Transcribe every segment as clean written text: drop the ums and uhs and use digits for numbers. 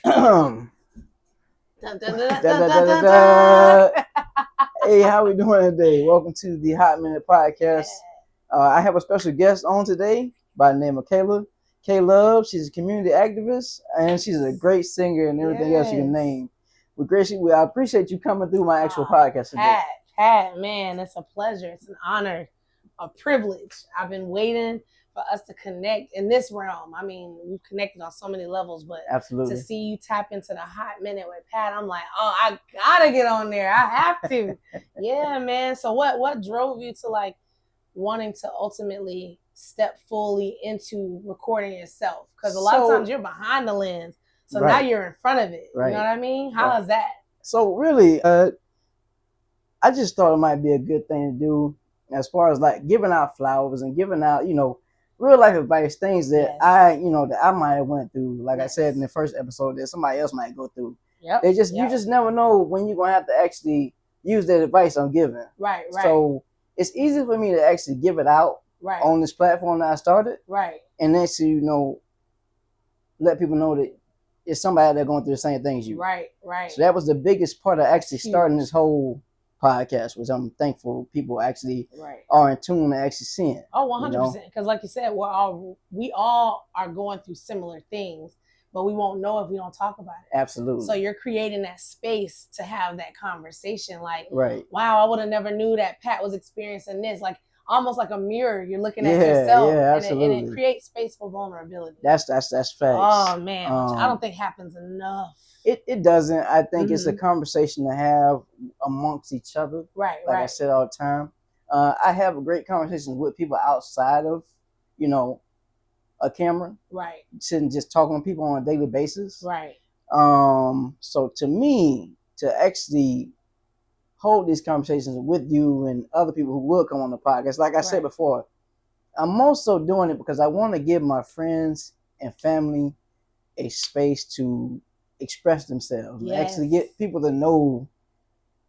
Dun, Dun, dun, dun, da, dun, da, dun, da, da, dun, dun. da. Hey, how we doing today? Welcome to the Hot Minute Yeah. Podcast. I have a special guest on today by the name of Kayla. Kayy Love. She's a community activist and she's a great singer and everything else you can Yes. name. I appreciate you coming through my actual Uh, podcast today. Pat, man, it's a pleasure. It's an honor, a privilege. I've been waiting for us to connect in this realm. I mean, we've connected on so many levels, but to Absolutely. see you tap into the hot minute with Pat, I'm like, oh, I gotta get on there. I have to. Yeah, man. So what drove you to like wanting to ultimately step fully into recording yourself? Because a lot of times So, you're behind the lens, so now right, you're in front of it. You know right, what I mean? How right. is that? So, really, I just thought it might be a good thing to do as far as like giving out flowers and giving out, real life advice, things that Yes. that I might have went through. Like I said in Yes. the first episode, that somebody else might go through. Yep. You just never know when you're gonna have to actually use that advice I'm giving. Right. So it's easy for me to actually give it out Right. on this platform that I started, Right. and then let people know that it's somebody that's going through the same things you. Right. Right. So that was the biggest part of actually huge. starting this whole podcast, which I'm thankful people actually Right. are in tune to actually seeing. Oh, 100%. Because like you said, we all are going through similar things, but we won't know if we don't talk about it. Absolutely. So you're creating that space to have that conversation. Like, Right. wow, I would have never knew that Pat was experiencing this. Like almost like a mirror. You're looking at Yeah, yourself, yeah, and absolutely. it creates space for vulnerability. That's facts. Oh man, which I don't think happens enough. It doesn't. I think it's a conversation to have amongst each other. Right. Like I Right. said all the time. I have great conversations with people outside of, a camera. Right. Sitting just talking to people on a daily basis. Right. So to me, to actually hold these conversations with you and other people who will come on the podcast, like I said before, I'm also doing it because I want to give my friends and family a space to express themselves and actually get people to know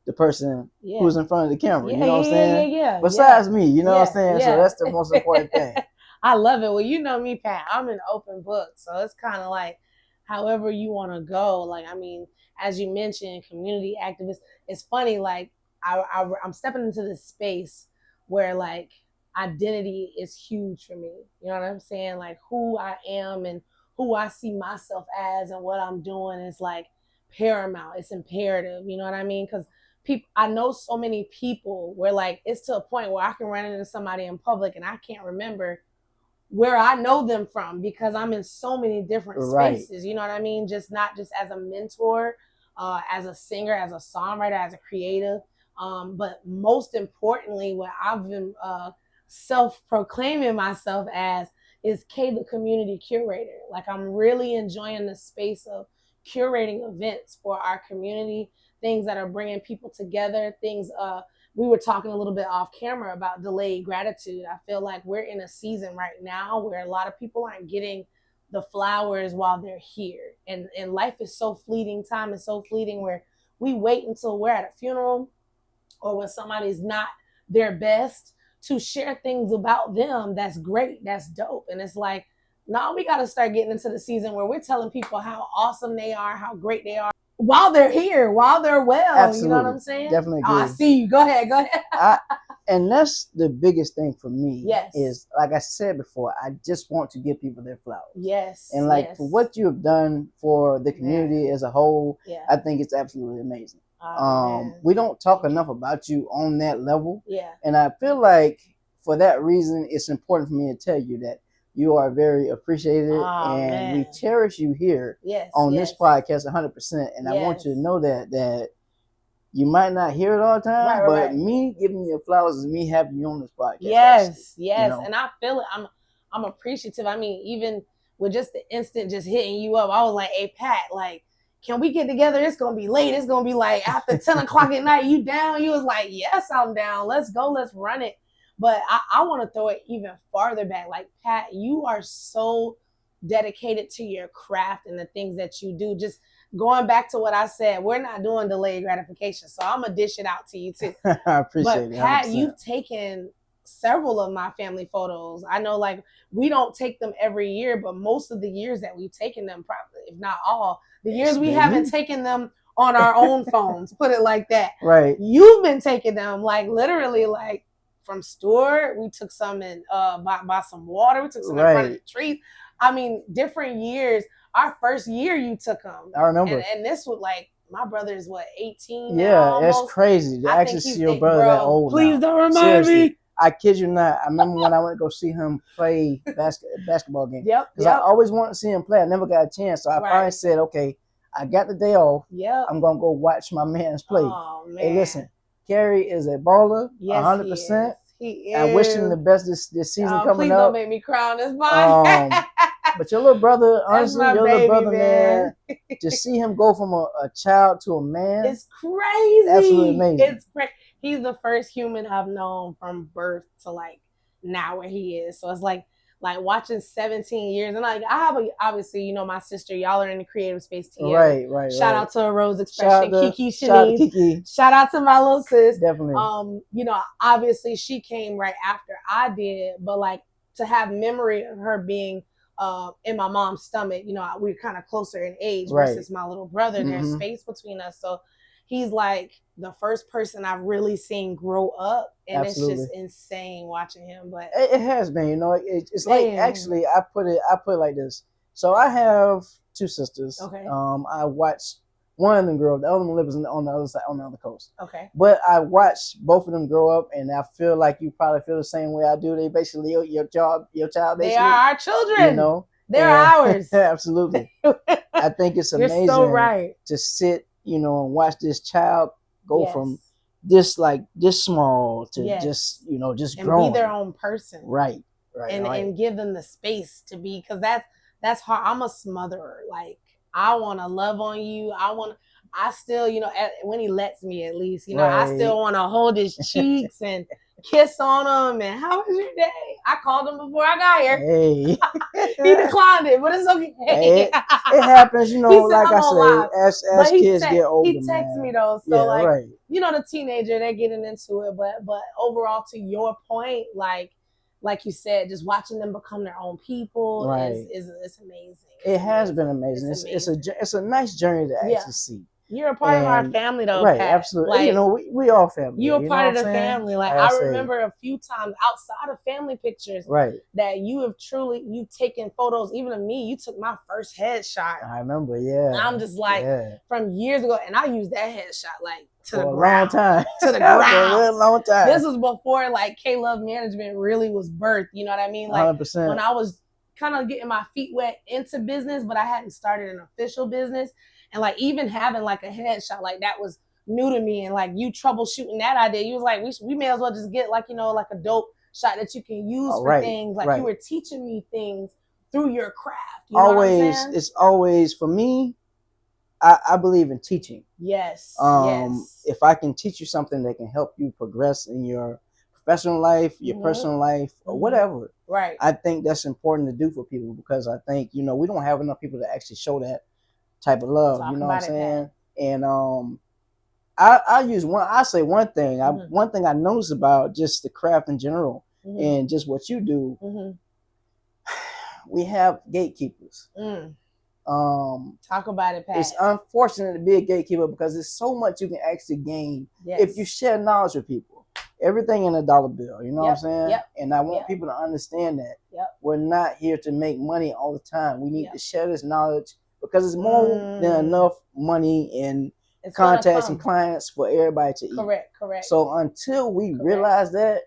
the person who's in front of the camera. You know what I'm saying? Yeah. Besides me, you know what I'm saying? So that's the most important thing. I love it. Well, you know me, Pat. I'm an open book. So it's kind of like however you want to go. Like, I mean, as you mentioned, community activists. It's funny, like, I'm stepping into this space where, like, identity is huge for me. You know what I'm saying? Like, who I am and who I see myself as and what I'm doing is, like, paramount. It's imperative. You know what I mean? Because I know so many people where, like, it's to a point where I can run into somebody in public and I can't remember where I know them from because I'm in so many different spaces. You know what I mean? Just not just as a mentor, as a singer, as a songwriter, as a creative, but most importantly, what I've been self-proclaiming myself as is Kayy the community curator. Like I'm really enjoying the space of curating events for our community, things that are bringing people together, things we were talking a little bit off camera about delayed gratitude. I feel like we're in a season right now where a lot of people aren't getting the flowers while they're here. And life is so fleeting, time is so fleeting where we wait until we're at a funeral or when somebody's not their best to share things about them that's great, that's dope. And it's like, now we got to start getting into the season where we're telling people how awesome they are, how great they are while they're here, while they're well. Absolutely. You know what I'm saying? Definitely agree. I see you. Go ahead. And that's the biggest thing for me. Yes. Is like I said before, I just want to give people their flowers. Yes. And like for what you have done for the community as a whole, I think it's absolutely amazing. We don't talk enough about you on that level. Yeah. And I feel like for that reason, it's important for me to tell you that you are very appreciated and we cherish you here on this podcast 100%. And I want you to know that you might not hear it all the time, but me giving you flowers is me having you on this podcast. Yes. And I feel it. I'm appreciative. I mean, even with just the instant just hitting you up, I was like, hey Pat, like, can we get together? It's gonna be late. It's gonna be like after 10 o'clock at night. You down? You was like, yes, I'm down. Let's go. Let's run it. But I want to throw it even farther back. Like, Pat, you are so dedicated to your craft and the things that you do. Just going back to what I said, we're not doing delayed gratification. So I'm going to dish it out to you too. I appreciate it. But Pat, 100%. You've taken several of my family photos. I know like we don't take them every year, but most of the years that we've taken them, probably if not all, the years we haven't taken them on our own phones, put it like that. Right. You've been taking them like literally like from Stewart. We took some in by some water. We took some in front of the trees. I mean, different years. Our first year you took them. I remember. And this was like, my brother is what, 18 now? Yeah, it's crazy to actually see your brother that old. Please now. don't remind me. I kid you not. I remember when I went to go see him play basketball game. Because I always wanted to see him play. I never got a chance. So I finally said, okay, I got the day off. I'm going to go watch my man's play. Oh, man. Hey, listen, Kayy is a baller, 100%. He is. I wish him the best this season coming please up. Don't make me cry on this podcast. But your little brother, honestly, little brother, man, to see him go from a child to a man. It's crazy. Absolutely amazing. It's crazy. He's the first human I've known from birth to like now where he is. So it's like watching 17 years. And like I have obviously, you know, my sister, y'all are in the creative space together. Right. Shout out to Rose Expression, Kiki Shanice. Kiki. Shout out to my little sis. Definitely. You know, obviously she came right after I did, but like to have memory of her being in my mom's stomach, you know, we're kind of closer in age versus my little brother. There's space between us. So he's like the first person I've really seen grow up, and Absolutely. It's just insane watching him. But it has been, you know, it's like actually I put it like this. So I have two sisters. Okay. I watched one of them grow up. The other one lives on the other side, on the other coast. Okay. But I watched both of them grow up, and I feel like you probably feel the same way I do. They basically your child. Basically, they are our children. You know, they're ours. Absolutely. I think it's amazing. You're so right. To sit, you know, and watch this child go from this small to just, you know, just growing. And be their own person. Right. And give them the space to be, because that's hard. I'm a smotherer. Like I want to love on you. I still, you know, when he lets me, at least, you know, I still want to hold his cheeks and kiss on him. And how was your day? I called him before I got here. Hey. He declined it, but it's okay. Hey, it happens, you know, like I say, as kids get older. He texts me though. So you know, the teenager, they're getting into it. But overall, to your point, like you said, just watching them become their own people is amazing. It has been amazing. It's a nice journey to actually see. You're a part of our family, though, right? Pat. Absolutely. Like, you know, we all family. You're a part of the family. Like I remember a few times outside of family pictures, that you've taken photos. Even of me, you took my first headshot. I remember, yeah. And I'm just like from years ago, and I used that headshot like to the ground, long time. To the ground, for a real long time. This was before like Kayy Love Management really was birthed. You know what I mean? Like 100%. When I was kind of getting my feet wet into business, but I hadn't started an official business. And like even having like a headshot like that was new to me. And like you troubleshooting that idea, you was like, we may as well just get like, you know, like a dope shot that you can use for things. Like you were teaching me things through your craft. You know what I'm saying? It's always for me. I believe in teaching. Yes. If I can teach you something that can help you progress in your professional life, your personal life, or whatever. Right. I think that's important to do for people, because I think, you know, we don't have enough people to actually show that type of love. You know what I'm saying? And I say one thing. One thing I noticed about just the craft in general and just what you do, we have gatekeepers. Talk about it, Pat. It's unfortunate to be a gatekeeper, because there's so much you can actually gain if you share knowledge with people. Everything in a dollar bill, you know what I'm saying? And I want people to understand that we're not here to make money all the time. We need to share this knowledge, because it's more than enough money and contacts and clients for everybody to eat. Correct. So until we realize that,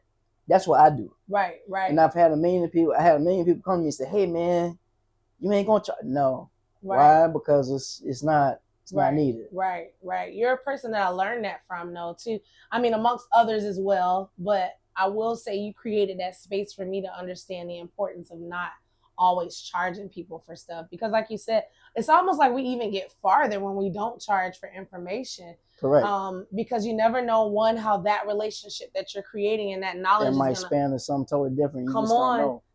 that's what I do. Right. And I've had a million people come to me and say, hey man, you ain't gonna charge. No. Why? Because it's not needed. Right. You're a person that I learned that from, though, too. I mean, amongst others as well, but I will say you created that space for me to understand the importance of not always charging people for stuff, because like you said, it's almost like we even get farther when we don't charge for information. Correct. Because you never know, how that relationship that you're creating and that knowledge might span to something totally different. You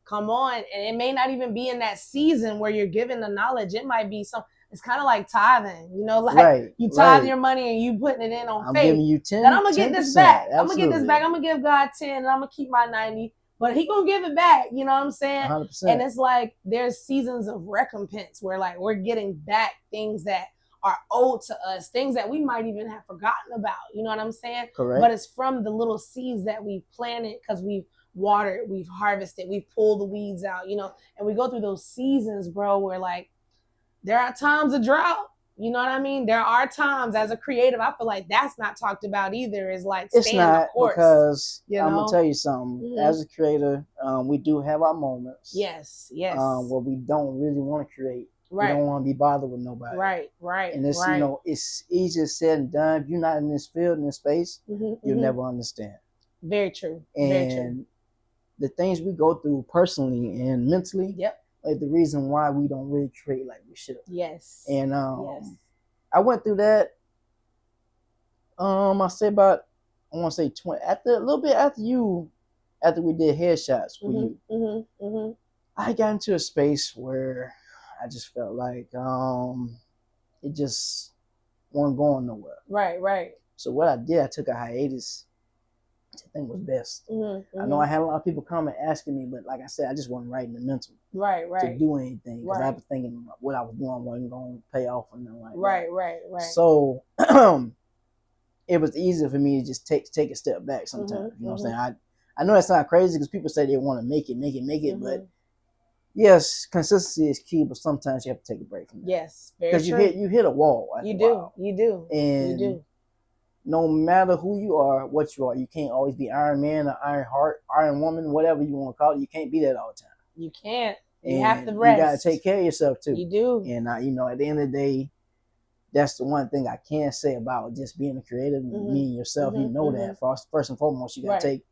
come on, and it may not even be in that season where you're giving the knowledge. It might be It's kind of like tithing, like Right, you tithe right. your money and you putting it in on I'm faith. giving you 10. That I'm gonna get this back. I'm gonna get this Absolutely. back. I'm gonna give God 10 and I'm gonna keep my 90. But he gonna give it back, you know what I'm saying? 100%. And it's like there's seasons of recompense where like we're getting back things that are owed to us, things that we might even have forgotten about. You know what I'm saying? Correct. But it's from the little seeds that we've planted because we've watered, we've harvested, we've pulled the weeds out, and we go through those seasons, bro, where like there are times of drought. You know what I mean? There are times as a creative, I feel like that's not talked about either. Is like it's not, because I'm gonna tell you something. Mm-hmm. As a creator, we do have our moments. Yes, yes. Where we don't really want to create. Right. We don't want to be bothered with nobody. Right. And it's it's easier said than done. If you're not in this field, in this space, you'll never understand. Very true. And very true. The things we go through personally and mentally. Yep. Like the reason why we don't really create like we should. Yes. And yes. I went through that. I say about, I want to say 20 after a little bit after we did headshots with you. I got into a space where I just felt like it just wasn't going nowhere. Right. So what I did, I took a hiatus. I think was best. I know I had a lot of people come and asking me, but like I said, I just wasn't right in the mental. Right. To do anything, because I was thinking what I was doing wasn't going to pay off or nothing like that. Right. So it was easier for me to just take a step back sometimes. You know what I'm saying? I know that's not crazy because people say they want to make it, but yes, consistency is key, but sometimes you have to take a break from that. Yes, very true. Because you hit a wall. You do. And you do. No matter who you are, what you are, you can't always be Iron Man or Iron Heart, Iron Woman, whatever you want to call it. You can't be that all the time. You can't. You have to rest. You got to take care of yourself too. You do. And at the end of the day, that's the one thing I can say about just being a creative. Me and yourself, you know that. First and foremost, you got to take,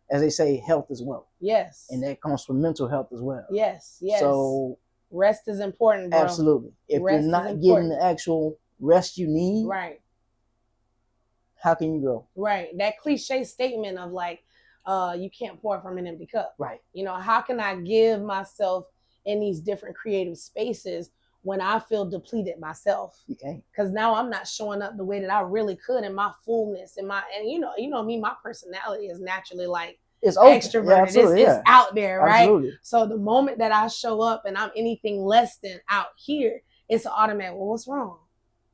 as they say, health as well. Yes. And that comes from mental health as well. Yes. So rest is important, bro. Absolutely. If you're not getting the actual rest you need, right, how can you grow? Right. That cliche statement of like, you can't pour from an empty cup. Right. How can I give myself in these different creative spaces when I feel depleted myself? You can't. Because now I'm not showing up the way that I really could in my fullness and you know me, my personality is naturally like it's extroverted. It's out there, right? Absolutely. So the moment that I show up and I'm anything less than out here, it's an automatic, well, what's wrong?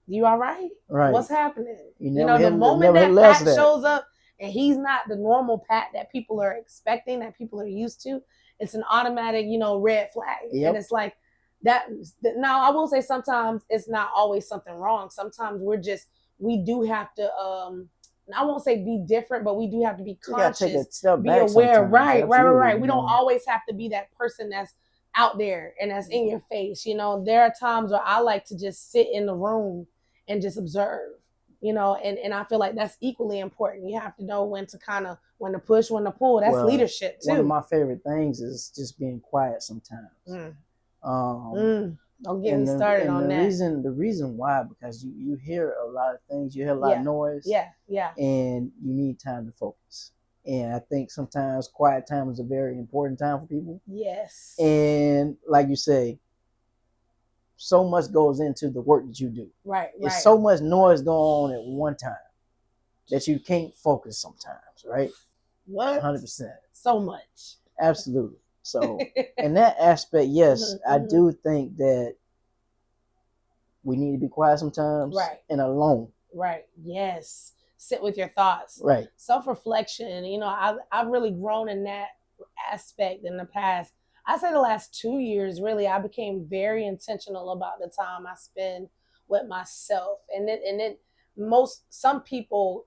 You all right? Right. What's happening? The moment that Pat shows up and he's not the normal Pat that people are expecting, that people are used to, it's an automatic, red flag. Yep. And it's like that. Now, I will say sometimes it's not always something wrong. Sometimes we do have to, I won't say be different, but we do have to be conscious, take a step be back aware. Right. We don't always have to be that person that's out there and that's in your face. There are times where I like to just sit in the room and just observe, and I feel like that's equally important. You have to know when to push, when to pull. That's leadership too. One of my favorite things is just being quiet sometimes. Don't get me started on that. The reason why, because you hear a lot of things, you hear a lot of noise. Yeah. And you need time to focus. And I think sometimes quiet time is a very important time for people. Yes. And like you say, so much goes into the work that you do. Right. There's so much noise going on at one time that you can't focus sometimes, right? What? 100%. So much. Absolutely. So in that aspect, yes, I do think that we need to be quiet sometimes. Right. And alone. Right. Yes. Sit with your thoughts. Right. Self-reflection. I've really grown in that aspect in the past. I say the last 2 years, really, I became very intentional about the time I spend with myself. Some people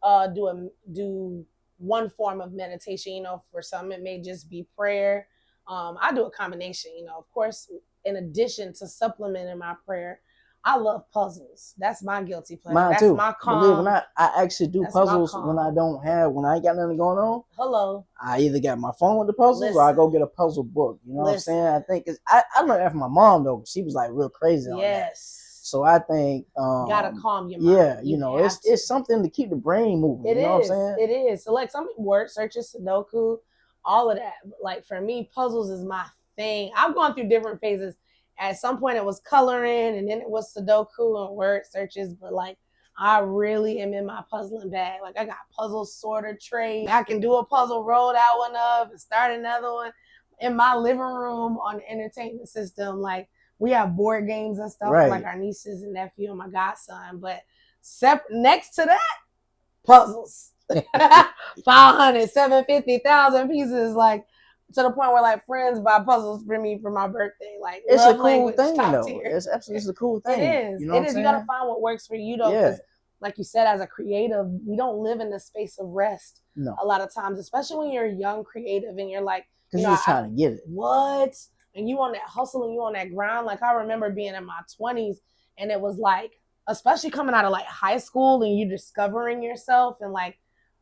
do one form of meditation. For some, it may just be prayer. I do a combination. Of course, in addition to supplementing my prayer, I love puzzles. That's my guilty pleasure. Mine That's too. my calm. Believe it or not, I actually do puzzles when I ain't got nothing going on. Hello. I either got my phone with the puzzles or I go get a puzzle book. You know what I'm saying? I think I learned that from my mom though. She was like real crazy on that. Yes. So I think gotta calm your mind. Yeah, it's something to keep the brain moving. You know what I'm saying? It is. So like some word searches, Sudoku, all of that. Like for me, puzzles is my thing. I've gone through different phases at some point it was coloring, and then it was Sudoku and word searches. But like, I really am in my puzzling bag. Like, I got puzzle sorter trays. I can do a puzzle, roll that one up, and start another one in my living room on the entertainment system. Like, we have board games and stuff for like our nieces and nephew and my godson. But next to that, puzzles. 500, 750,000 pieces. Like, to the point where like friends buy puzzles for me for my birthday. Like, it's love a cool language thing top though. tier. It's absolutely a cool thing. It is. You know it is. You gotta find what works for you though. Because like you said, as a creative, we don't live in the space of rest. No. A lot of times, especially when you're a young creative and you're like, because you're just trying to get it. What? And you on that hustle and you on that grind. Like, I remember being in my 20s and it was like, especially coming out of like high school and you discovering yourself and like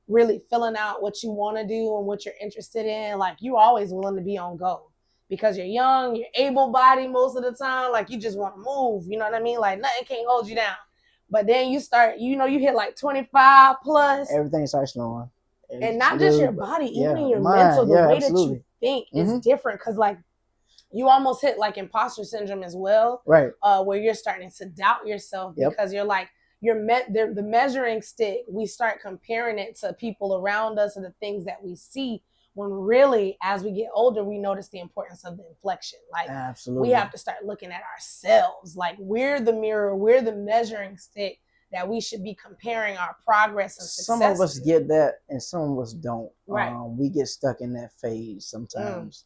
really filling out what you want to do and what you're interested in. Like, you always willing to be on go because you're young, you're able-bodied most of the time. Like, you just want to move. You know what I mean? Like, nothing can't hold you down. But then you start, you hit like 25 plus. Everything starts slowing. And not just your body, even in your mental, the way absolutely. That you think is different. Because like, you almost hit like imposter syndrome as well. Right. Where you're starting to doubt yourself because you're like, the measuring stick, we start comparing it to people around us and the things that we see, when really, as we get older, we notice the importance of the inflection. Like, absolutely, we have to start looking at ourselves. Like, we're the mirror, we're the measuring stick that we should be comparing our progress and success. Some of us get that and some of us don't. Right. We get stuck in that phase sometimes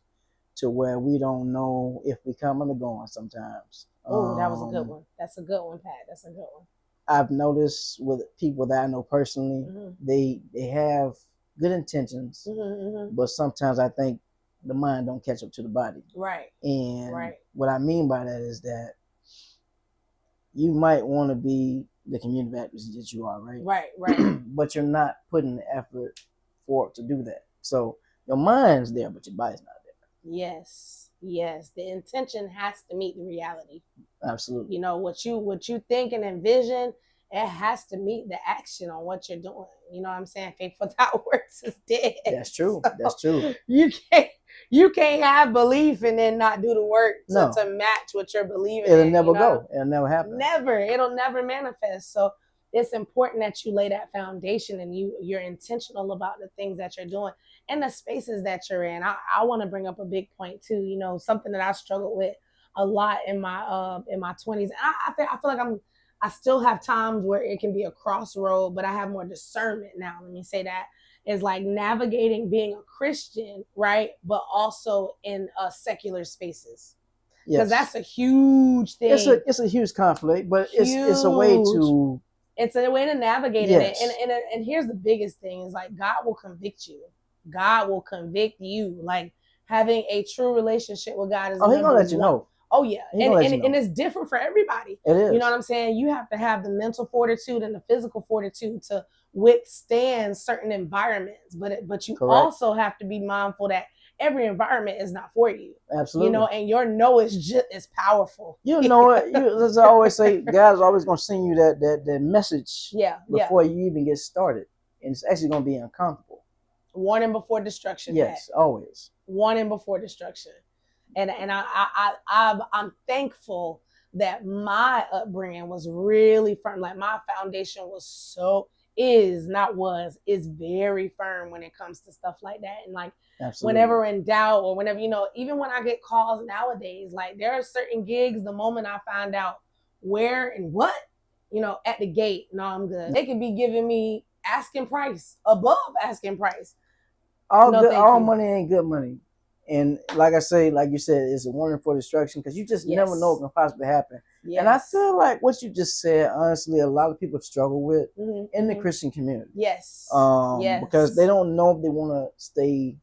to where we don't know if we coming or going sometimes. Oh, that was a good one. That's a good one, Pat. That's a good one. I've noticed with people that I know personally, they have good intentions, but sometimes I think the mind don't catch up to the body. Right. And what I mean by that is that you might want to be the community activist that you are, right? Right. But you're not putting the effort forward to do that. So your mind's there, but your body's not there. Yes. The intention has to meet the reality. Absolutely. You know, what you think and envision, it has to meet the action on what you're doing. You know what I'm saying? Faith without works is dead. That's true. So that's true. You can't have belief and then not do the work to match what you're believing. It'll never go. It'll never happen. It'll never manifest. So it's important that you lay that foundation and you're intentional about the things that you're doing and the spaces that you're in. I want to bring up a big point too. You know, something that I struggled with a lot in my 20s. And I feel like I still have times where it can be a crossroad, but I have more discernment now. Let me say that is like navigating being a Christian, right? But also in secular spaces. Because that's a huge thing. It's a huge conflict, but it's a way to. It's a way to navigate it. And here's the biggest thing is like, God will convict you. God will convict you. Like, having a true relationship with God is He's gonna let you know. Oh yeah. And it's different for everybody. It is. You know what I'm saying? You have to have the mental fortitude and the physical fortitude to withstand certain environments. But you also have to be mindful that every environment is not for you. Absolutely. You know, and your no is just as powerful. You know it. As I always say, God's always gonna send you that message before you even get started. And it's actually gonna be uncomfortable. Warning before destruction. Yes, Pat. Always. Warning before destruction. And I'm thankful that my upbringing was really firm. Like, my foundation is very firm when it comes to stuff like that. And like, absolutely, whenever in doubt or whenever, even when I get calls nowadays, like, there are certain gigs, the moment I find out where and what, at the gate, no, I'm good. They could be giving me asking price, above asking price. All money ain't good money. And like I say, like you said, it's a warning for destruction because you just never know what can possibly happen. Yes. And I feel like what you just said, honestly, a lot of people struggle with in the Christian community. Yes. Because they don't know if they want to stay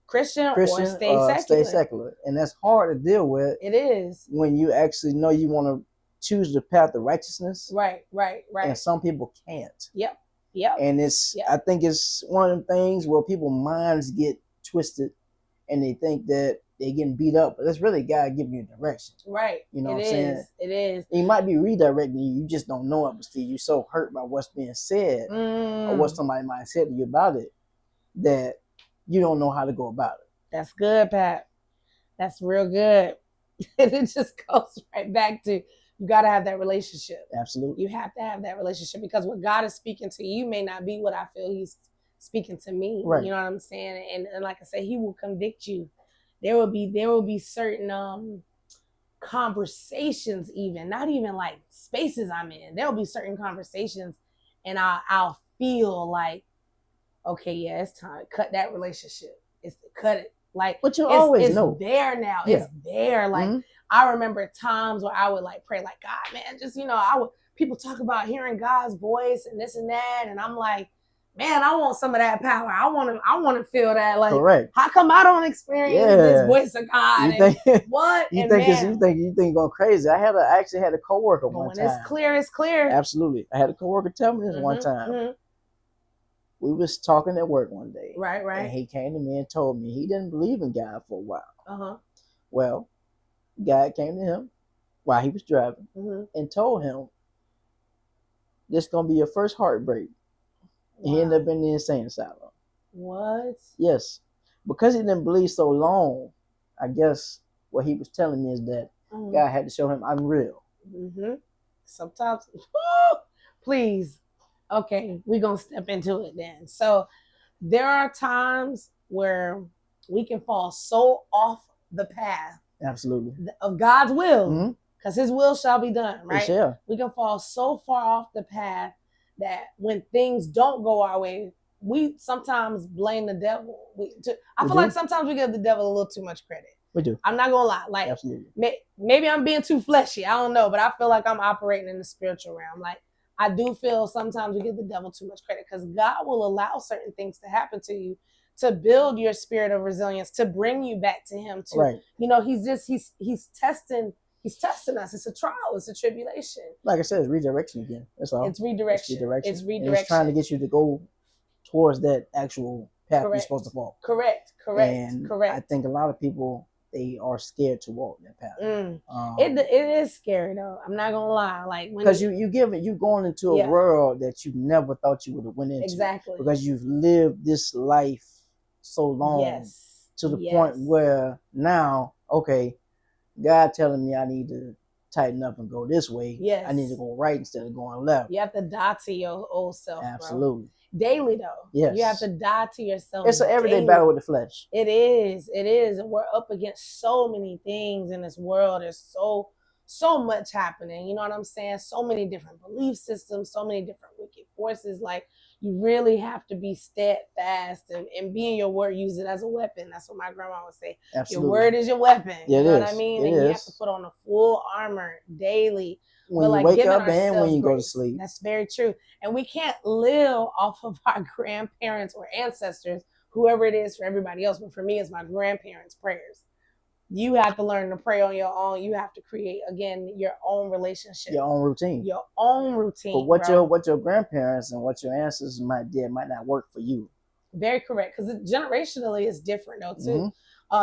Christian or stay secular. And that's hard to deal with. It is. When you actually know you want to choose the path of righteousness. Right. And some people can't. Yep. And I think it's one of the things where people's minds get twisted and they think that they're getting beat up, but it's really God giving you direction. Right. You know what I'm saying? It is. He might be redirecting you. You just don't know it, but still you're so hurt by what's being said or what somebody might have said to you about it that you don't know how to go about it. That's good, Pat. That's real good. And it just goes right back to you got to have that relationship. Absolutely. You have to have that relationship because what God is speaking to you may not be what I feel He's speaking to me. Right. You know what I'm saying? And like I said, He will convict you. There will be certain conversations, even not even like spaces I'm in. There will be certain conversations, and I'll feel like, okay, yeah, it's time to cut that relationship. It's cut it. Like, but you always know there now. Yeah. It's there. Like, I remember times where I would like pray, like, God, man, just I would. People talk about hearing God's voice and this and that, and I'm like, man, I want some of that power. I want to feel that. Like, correct. How come I don't experience this voice of God? You think what? You think going crazy? I actually had a coworker one time. When it's clear, it's clear. Absolutely, I had a coworker tell me this one time. We was talking at work one day. Right. And he came to me and told me he didn't believe in God for a while. Well, God came to him while he was driving and told him, this is going to be your first heartbreak. Wow. He ended up in the insane asylum. What? Yes. Because he didn't believe so long, I guess what he was telling me is that God had to show him I'm real. Sometimes, please. Okay, we're going to step into it then. So there are times where we can fall so off the path. Absolutely. Of God's will, because His will shall be done, right? Yeah. We can fall so far off the path that when things don't go our way, we sometimes blame the devil. I feel like sometimes we give the devil a little too much credit. We do. I'm not gonna lie. Like, absolutely. Maybe I'm being too fleshy. I don't know, but I feel like I'm operating in the spiritual realm. Like, I do feel sometimes we give the devil too much credit because God will allow certain things to happen to you to build your spirit of resilience, to bring you back to Him. Right. He's testing us. It's a trial. It's a tribulation. Like I said, it's redirection again. That's all. It's redirection. It's redirection. And it's trying to get you to go towards that actual path you're supposed to walk. Correct. I think a lot of people, they are scared to walk that path. It is scary though. I'm not gonna lie. Like, because you going into a world that you never thought you would have went into. Exactly. Because you've lived this life so long to the point where now, okay, God telling me I need to tighten up and go this way. Yes. I need to go right instead of going left. You have to die to your old self. Absolutely. Bro. Daily though. Yes. You have to die to yourself. It's an everyday battle with the flesh. It is. And we're up against so many things in this world. There's so much happening. You know what I'm saying? So many different belief systems, so many different wicked forces. Like, you really have to be steadfast and be in your word, use it as a weapon. That's what my grandma would say. Absolutely. Your word is your weapon. Yeah, you know what I mean? And you have to put on a full armor daily. When you wake up and when you go to sleep. That's very true. And we can't live off of our grandparents or ancestors, whoever it is for everybody else. But for me, it's my grandparents' prayers. You have to learn to pray on your own. You have to create, again, your own relationship. Your own routine. But what your grandparents and what your ancestors might not work for you. Very correct. Because generationally, it's different though, too.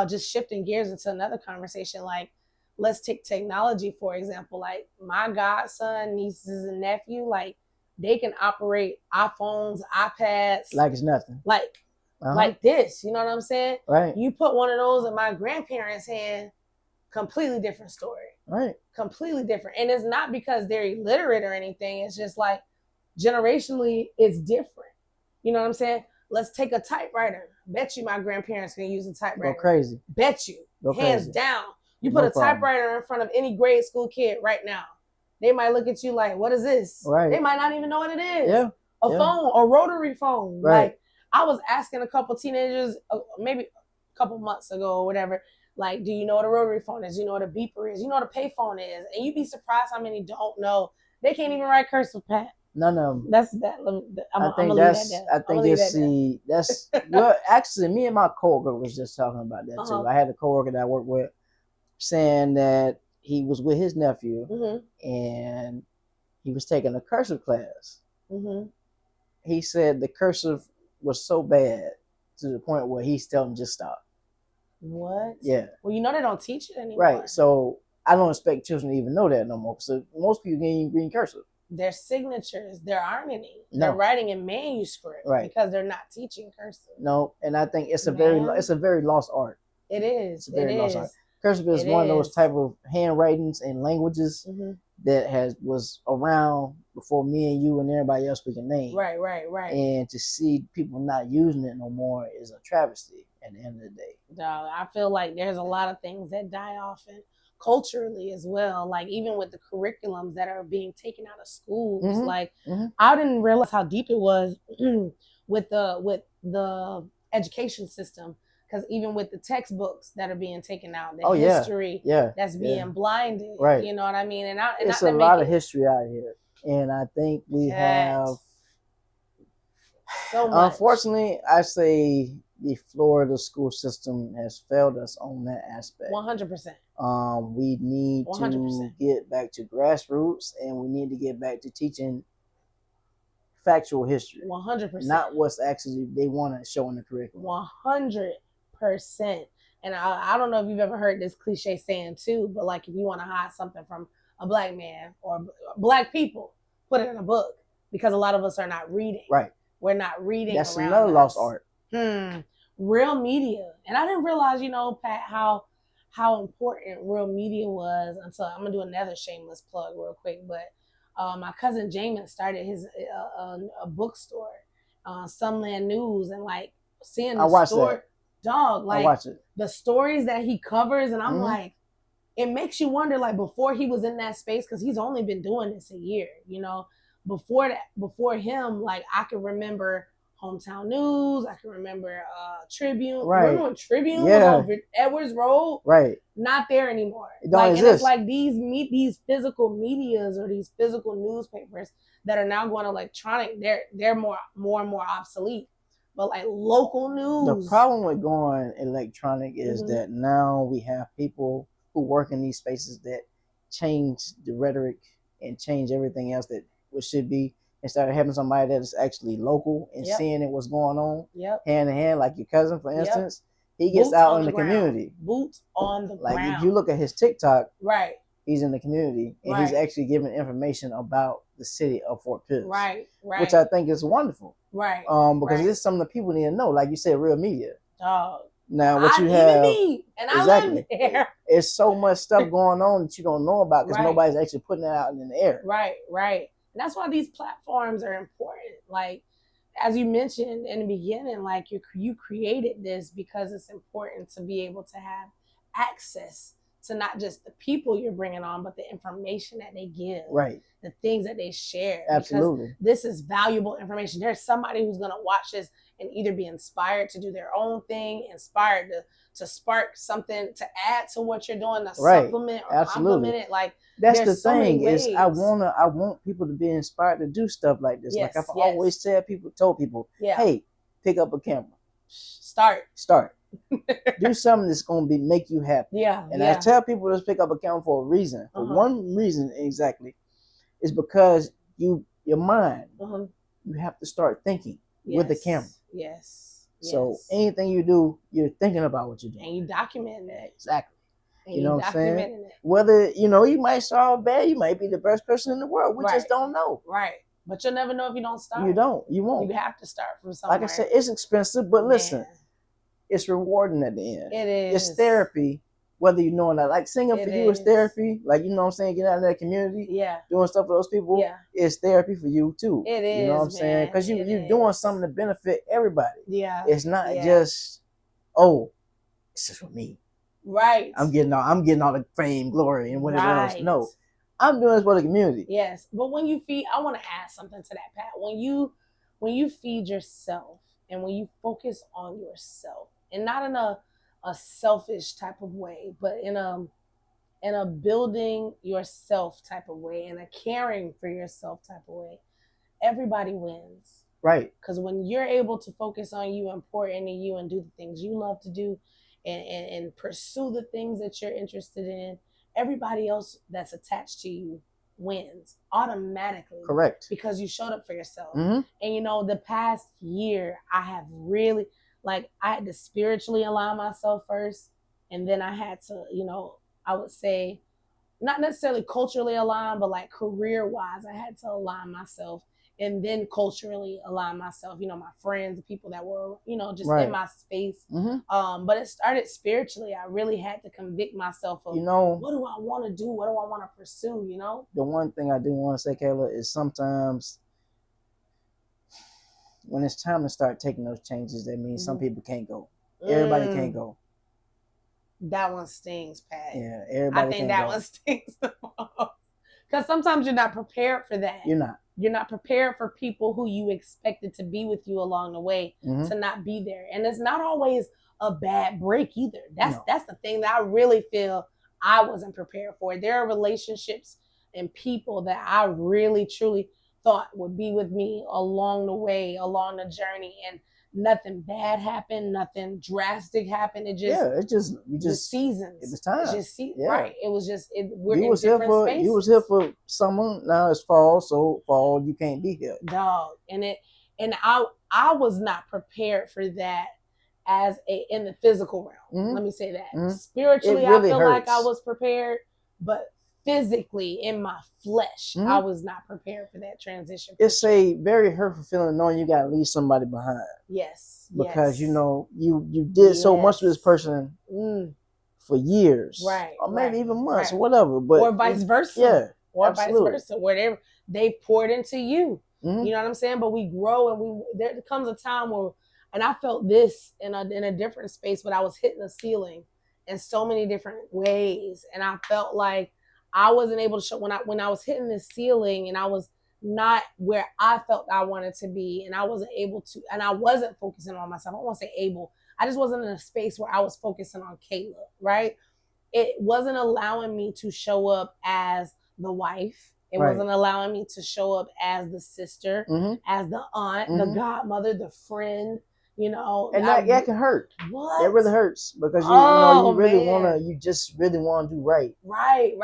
Just shifting gears into another conversation, like, let's take technology, for example. Like, my godson, nieces, and nephew, like, they can operate iPhones, iPads. Like it's nothing. Like this. You know what I'm saying? Right. You put one of those in my grandparents' hand, completely different story. Right. Completely different. And it's not because they're illiterate or anything. It's just like, generationally, it's different. You know what I'm saying? Let's take a typewriter. Bet you my grandparents can use a typewriter. Go crazy. Bet you. Go Hands crazy. down. You put a typewriter in front of any grade school kid right now. They might look at you like, what is this? Right. They might not even know what it is. Yeah. A phone, a rotary phone. Right. Like, I was asking a couple teenagers, maybe a couple months ago or whatever, like, do you know what a rotary phone is? Do you know what a beeper is? You know what a payphone is? And you'd be surprised how many don't know. They can't even write cursive, Pat. None of them. That's that. That's well, actually, me and my coworker was just talking about that too. I had a coworker that I worked with saying that he was with his nephew and he was taking a cursive class. He said the cursive was so bad to the point where he's telling him just stop. What? Yeah. Well, they don't teach it anymore. Right. So I don't expect children to even know that no more. So most people can't even read cursive. Their signatures, their irony, they're writing in manuscript because they're not teaching cursive. No, and I think it's a very lost art. It is. It's a very lost art. Cursive is It one of those is. type of handwritings and languages that was around before me and you and everybody else we can name. Right. And to see people not using it no more is a travesty at the end of the day. Dog, I feel like there's a lot of things that die off, and culturally as well. Like even with the curriculums that are being taken out of schools, like I didn't realize how deep it was with the education system. Because even with the textbooks that are being taken out, the history that's being blinded, right? You know what I mean? And it's a lot of history out here, and I think we have so much. Unfortunately, I say the Florida school system has failed us on that aspect. 100%. We need 100%. To get back to grassroots, and we need to get back to teaching factual history. 100%. Not what's actually they want to show in the curriculum. 100%. And I don't know if you've ever heard this cliche saying too, but like if you want to hide something from a black man or black people, put it in a book, because a lot of us are not reading. Right. We're not reading. That's another lost art. Real media. And I didn't realize, Pat, how important real media was until I'm gonna do another shameless plug real quick. But my cousin Jamin started his a bookstore, Sunland News, and like seeing the story, dog, like I watch it. The stories that he covers, and I'm like, it makes you wonder, like before he was in that space, because he's only been doing this a year, before him, like I can remember Hometown News, I can remember Tribune. Right. Remember when Tribune was on Edwards Road? Right. Not there anymore. It don't exist. And it's like these physical medias or these physical newspapers that are now going electronic, they're more and more obsolete. But like local news. The problem with going electronic is that now we have people who work in these spaces that change the rhetoric and change everything else that what should be, instead of having somebody that is actually local and seeing what's going on hand in hand, like your cousin, for instance. He gets Boots out in the community. Boots on the ground. Like if you look at his TikTok, right, he's in the community and he's actually giving information about the city of Fort Pierce. Right. Which I think is wonderful. Right. Because it's something that people need to know. Like you said, real media. Dog. Now what you have, even me, and I live there. There's so much stuff going on that you don't know about because nobody's actually putting it out in the air. Right. And that's why these platforms are important. Like, as you mentioned in the beginning, like you created this because it's important to be able to have access to not just the people you're bringing on, but the information that they give, the things that they share. Absolutely. Because this is valuable information. There's somebody who's going to watch this and either be inspired to do their own thing, inspired to spark something to add to what you're doing, to supplement or complement it. Like, that's the thing is I want people to be inspired to do stuff like this. Like I've always told people, hey, pick up a camera. Start. Do something that's going to make you happy. And I tell people to pick up a camera for a reason. For one reason exactly, is because your mind, you have to start thinking with the camera. So anything you do, you're thinking about what you're doing. And you document it. Exactly. And you know what I'm saying? It. Whether, you might start bad, you might be the best person in the world. We just don't know. Right. But you'll never know if you don't start. You won't. You have to start from somewhere. Like I said, it's expensive, but listen, it's rewarding at the end. It is. It's therapy, whether you know or not. Like singing for you is therapy. Like, you know what I'm saying? Get out of that community. Doing stuff for those people. It's therapy for you too. It is. You know what I'm saying? Because you're doing something to benefit everybody. It's not just, it's just for me. Right. I'm getting all the fame, glory, and whatever else. No. I'm doing this for the community. Yes. But when you feed, I want to add something to that, Pat. When you feed yourself and when you focus on yourself, and not in a selfish type of way, but in a building yourself type of way, and a caring for yourself type of way, everybody wins. Right. Because when you're able to focus on you and pour into you and do the things you love to do and pursue the things that you're interested in, everybody else that's attached to you wins automatically. Correct. Because you showed up for yourself. Mm-hmm. And the past year, I have really, I had to spiritually align myself first. And then I had to, I would say, not necessarily culturally aligned, but like career wise, I had to align myself and then culturally align myself, my friends, the people that were, just in Right. my space. Mm-hmm. But it started spiritually. I really had to convict myself of, what do I want to do? What do I want to pursue? The one thing I do want to say, Kayla, is sometimes when it's time to start taking those changes, that means some people can't go. Everybody can't go. That one stings, Pat. Yeah, everybody. I think that one stings the most. Because sometimes you're not prepared for that. You're not. You're not prepared for people who you expected to be with you along the way to not be there. And it's not always a bad break either. That's the thing that I really feel I wasn't prepared for. There are relationships and people that I really, truly thought would be with me along the way, along the journey. And nothing bad happened, nothing drastic happened. It just seasons. It was time. It's just right. It was just we're in different spaces. You was here for summer. Now it's fall, so fall you can't be here. Dog, and I was not prepared for that in the physical realm. Let me say that. Spiritually, really I feel like I was prepared, but physically in my flesh, I was not prepared for that transition. It's a very hurtful feeling knowing you gotta leave somebody behind. Yes. Because you did so much with this person for years. Right. Or maybe even months or whatever. But or vice versa. Yeah. Or absolutely. vice versa. Where they poured into you. You know what I'm saying? But we grow and there comes a time where, and I felt this in a different space, but I was hitting a ceiling in so many different ways. And I felt like I wasn't able to show when I was hitting this ceiling and I was not where I felt I wanted to be, and I wasn't able to, and I wasn't focusing on myself. I don't want to say able. I just wasn't in a space where I was focusing on Kayla, right? It wasn't allowing me to show up as the wife. It wasn't allowing me to show up as the sister, as the aunt, the godmother, the friend, And that can hurt. What? It really hurts because you really you just really want to do right. Right.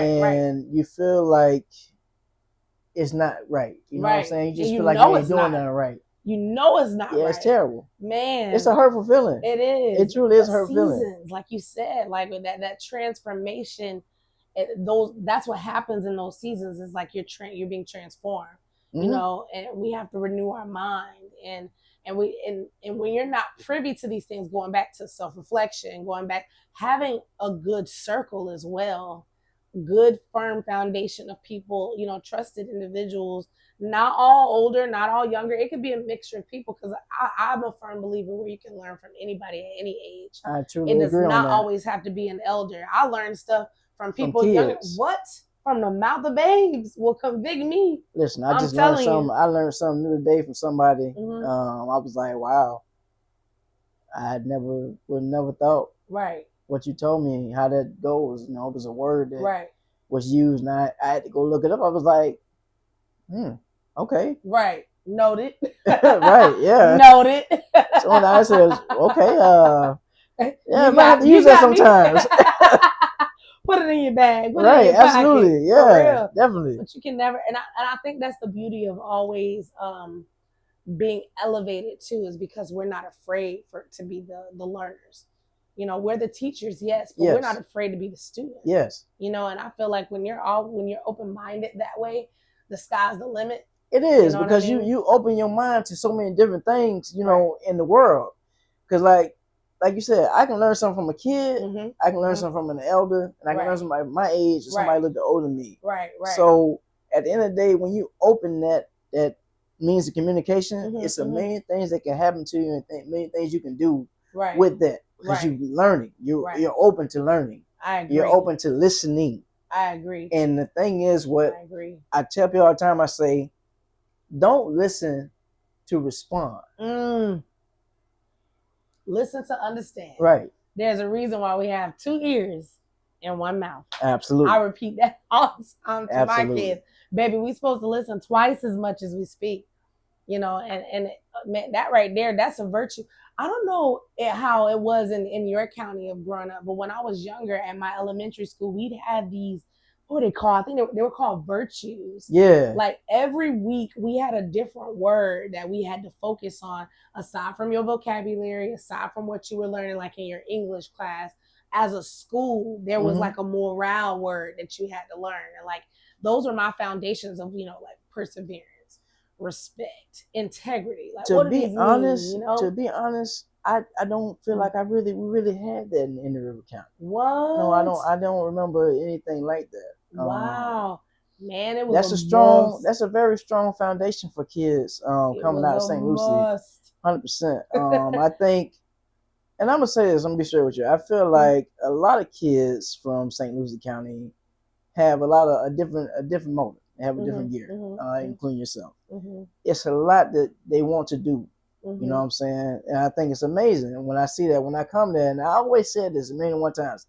And you feel like it's not right. You know what I'm saying? You just feel like you ain't doing nothing right. You know it's not right. Yeah, it's terrible. Man. It's a hurtful feeling. It is. It truly is a hurtful feeling. Like you said, like that transformation, that's what happens in those seasons. Is like you're being transformed, and we have to renew our mind and when you're not privy to these things, going back to self-reflection, having a good circle as well, good firm foundation of people, trusted individuals, not all older, not all younger. It could be a mixture of people, because I'm a firm believer where you can learn from anybody at any age. I truly agree on that. It does not always have to be an elder. I learned stuff from people younger. What? From the mouth of babes will convict me. Listen, I just learned something. I learned something new today from somebody. I was like, wow. I would never thought. Right. What you told me, how that goes. It was a word that was used, and I had to go look it up. I was like, okay. Right. Noted. Right. Yeah. Noted. So when I said, okay, yeah, I might have to use that sometimes. Put it in your bag. Right, absolutely. Yeah, definitely. But you can never, and I think that's the beauty of always being elevated too, is because we're not afraid to be the learners. We're the teachers, yes, but we're not afraid to be the student. Yes. And I feel like when you're open-minded that way, the sky's the limit. It is, because you open your mind to so many different things, in the world. Because like you said, I can learn something from a kid. I can learn something from an elder, and I can learn somebody my age or somebody a little bit older than me. Right. So at the end of the day, when you open that means of communication, it's a million things that can happen to you, and many things you can do with that, because you're learning. You're open to learning. I agree. You're open to listening. I agree. And the thing is, what I agree. I tell people all the time, I say, don't listen to respond. Listen to understand. Right. There's a reason why we have 2 ears and 1 mouth. Absolutely. I repeat that all the time to my kids. Baby, we're supposed to listen twice as much as we speak. And man, that right there, that's a virtue. I don't know how it was in your county of growing up, but when I was younger at my elementary school, we'd have these, what were they called? I think they were called virtues. Yeah. Like every week we had a different word that we had to focus on, aside from your vocabulary, aside from what you were learning, like in your English class, as a school, there was Mhm. like a morale word that you had to learn. And like those were my foundations of, like perseverance, respect, integrity. Like To what do be these mean, honest, I don't feel like we really had that in the River County. What? No, I don't remember anything like that. Wow. Man, it was That's a very strong foundation for kids coming out of St. Lucie. 100%. I think, and I'm gonna say this. I'm gonna be straight with you. I feel like a lot of kids from St. Lucie County have a different motive. They have a different gear, including yourself. It's a lot that they want to do. You know what I'm saying? And I think it's amazing. And when I see that, when I come there, and I always said this a million and one times,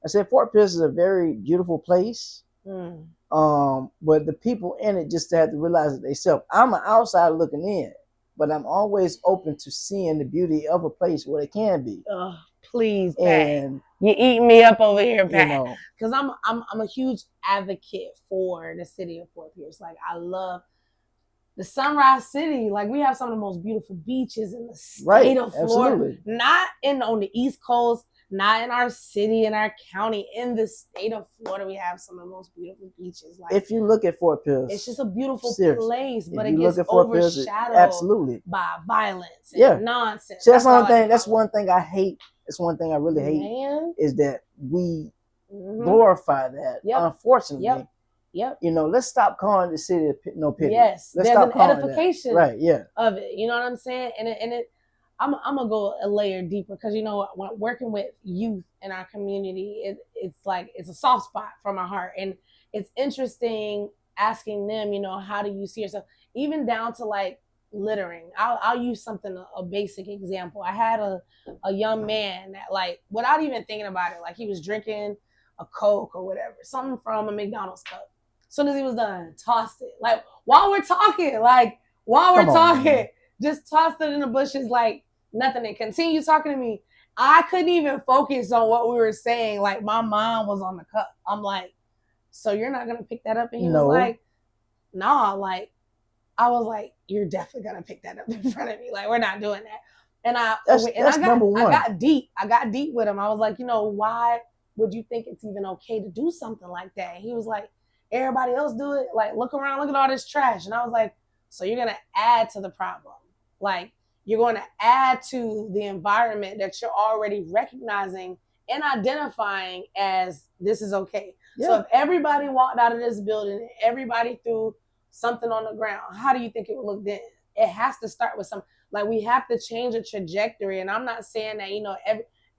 I said Fort Pierce is a very beautiful place. But the people in it just have to realize it themselves. I'm an outsider looking in, but I'm always open to seeing the beauty of a place where it can be. Oh, please, and Pat. You eating me up over here, Pat. You know, because I'm a huge advocate for the city of Fort Pierce. Like I love the Sunrise City. Like we have some of the most beautiful beaches in the state of Florida. Absolutely. Not on the East Coast, not in our city, in our county, in the state of Florida, we have some of the most beautiful beaches. Like if you look at Fort Pierce, it's just a beautiful place, but it gets overshadowed absolutely by violence and nonsense. See, that's one thing. That's one thing I hate. It's one thing I really hate is that we glorify that. Unfortunately. Yep. You know, let's stop calling the city no pity. Yes, let's there's stop an edification right, yeah. of it. You know what I'm saying? And I'm gonna go a layer deeper because when working with youth in our community, it's a soft spot for my heart, and it's interesting asking them, how do you see yourself, even down to like littering. I'll use a basic example. I had a young man that, like, without even thinking about it, like he was drinking a Coke or whatever, something from a McDonald's cup. As soon as he was done, tossed it. Like while we're talking, just tossed it in the bushes like nothing, and continue talking to me. I couldn't even focus on what we were saying. Like my mom was on the cup. I'm like, so you're not gonna pick that up? And he was like, nah. Like I was like, you're definitely gonna pick that up in front of me. Like we're not doing that. And I got deep. I got deep with him. I was like, why would you think it's even okay to do something like that? And he was like, everybody else do it. Like, look around, look at all this trash. And I was like, so you're going to add to the problem. Like, you're going to add to the environment that you're already recognizing and identifying as this is okay. Yeah. So if everybody walked out of this building and everybody threw something on the ground, how do you think it would look then? It has to start with some, like, we have to change a trajectory. And I'm not saying that,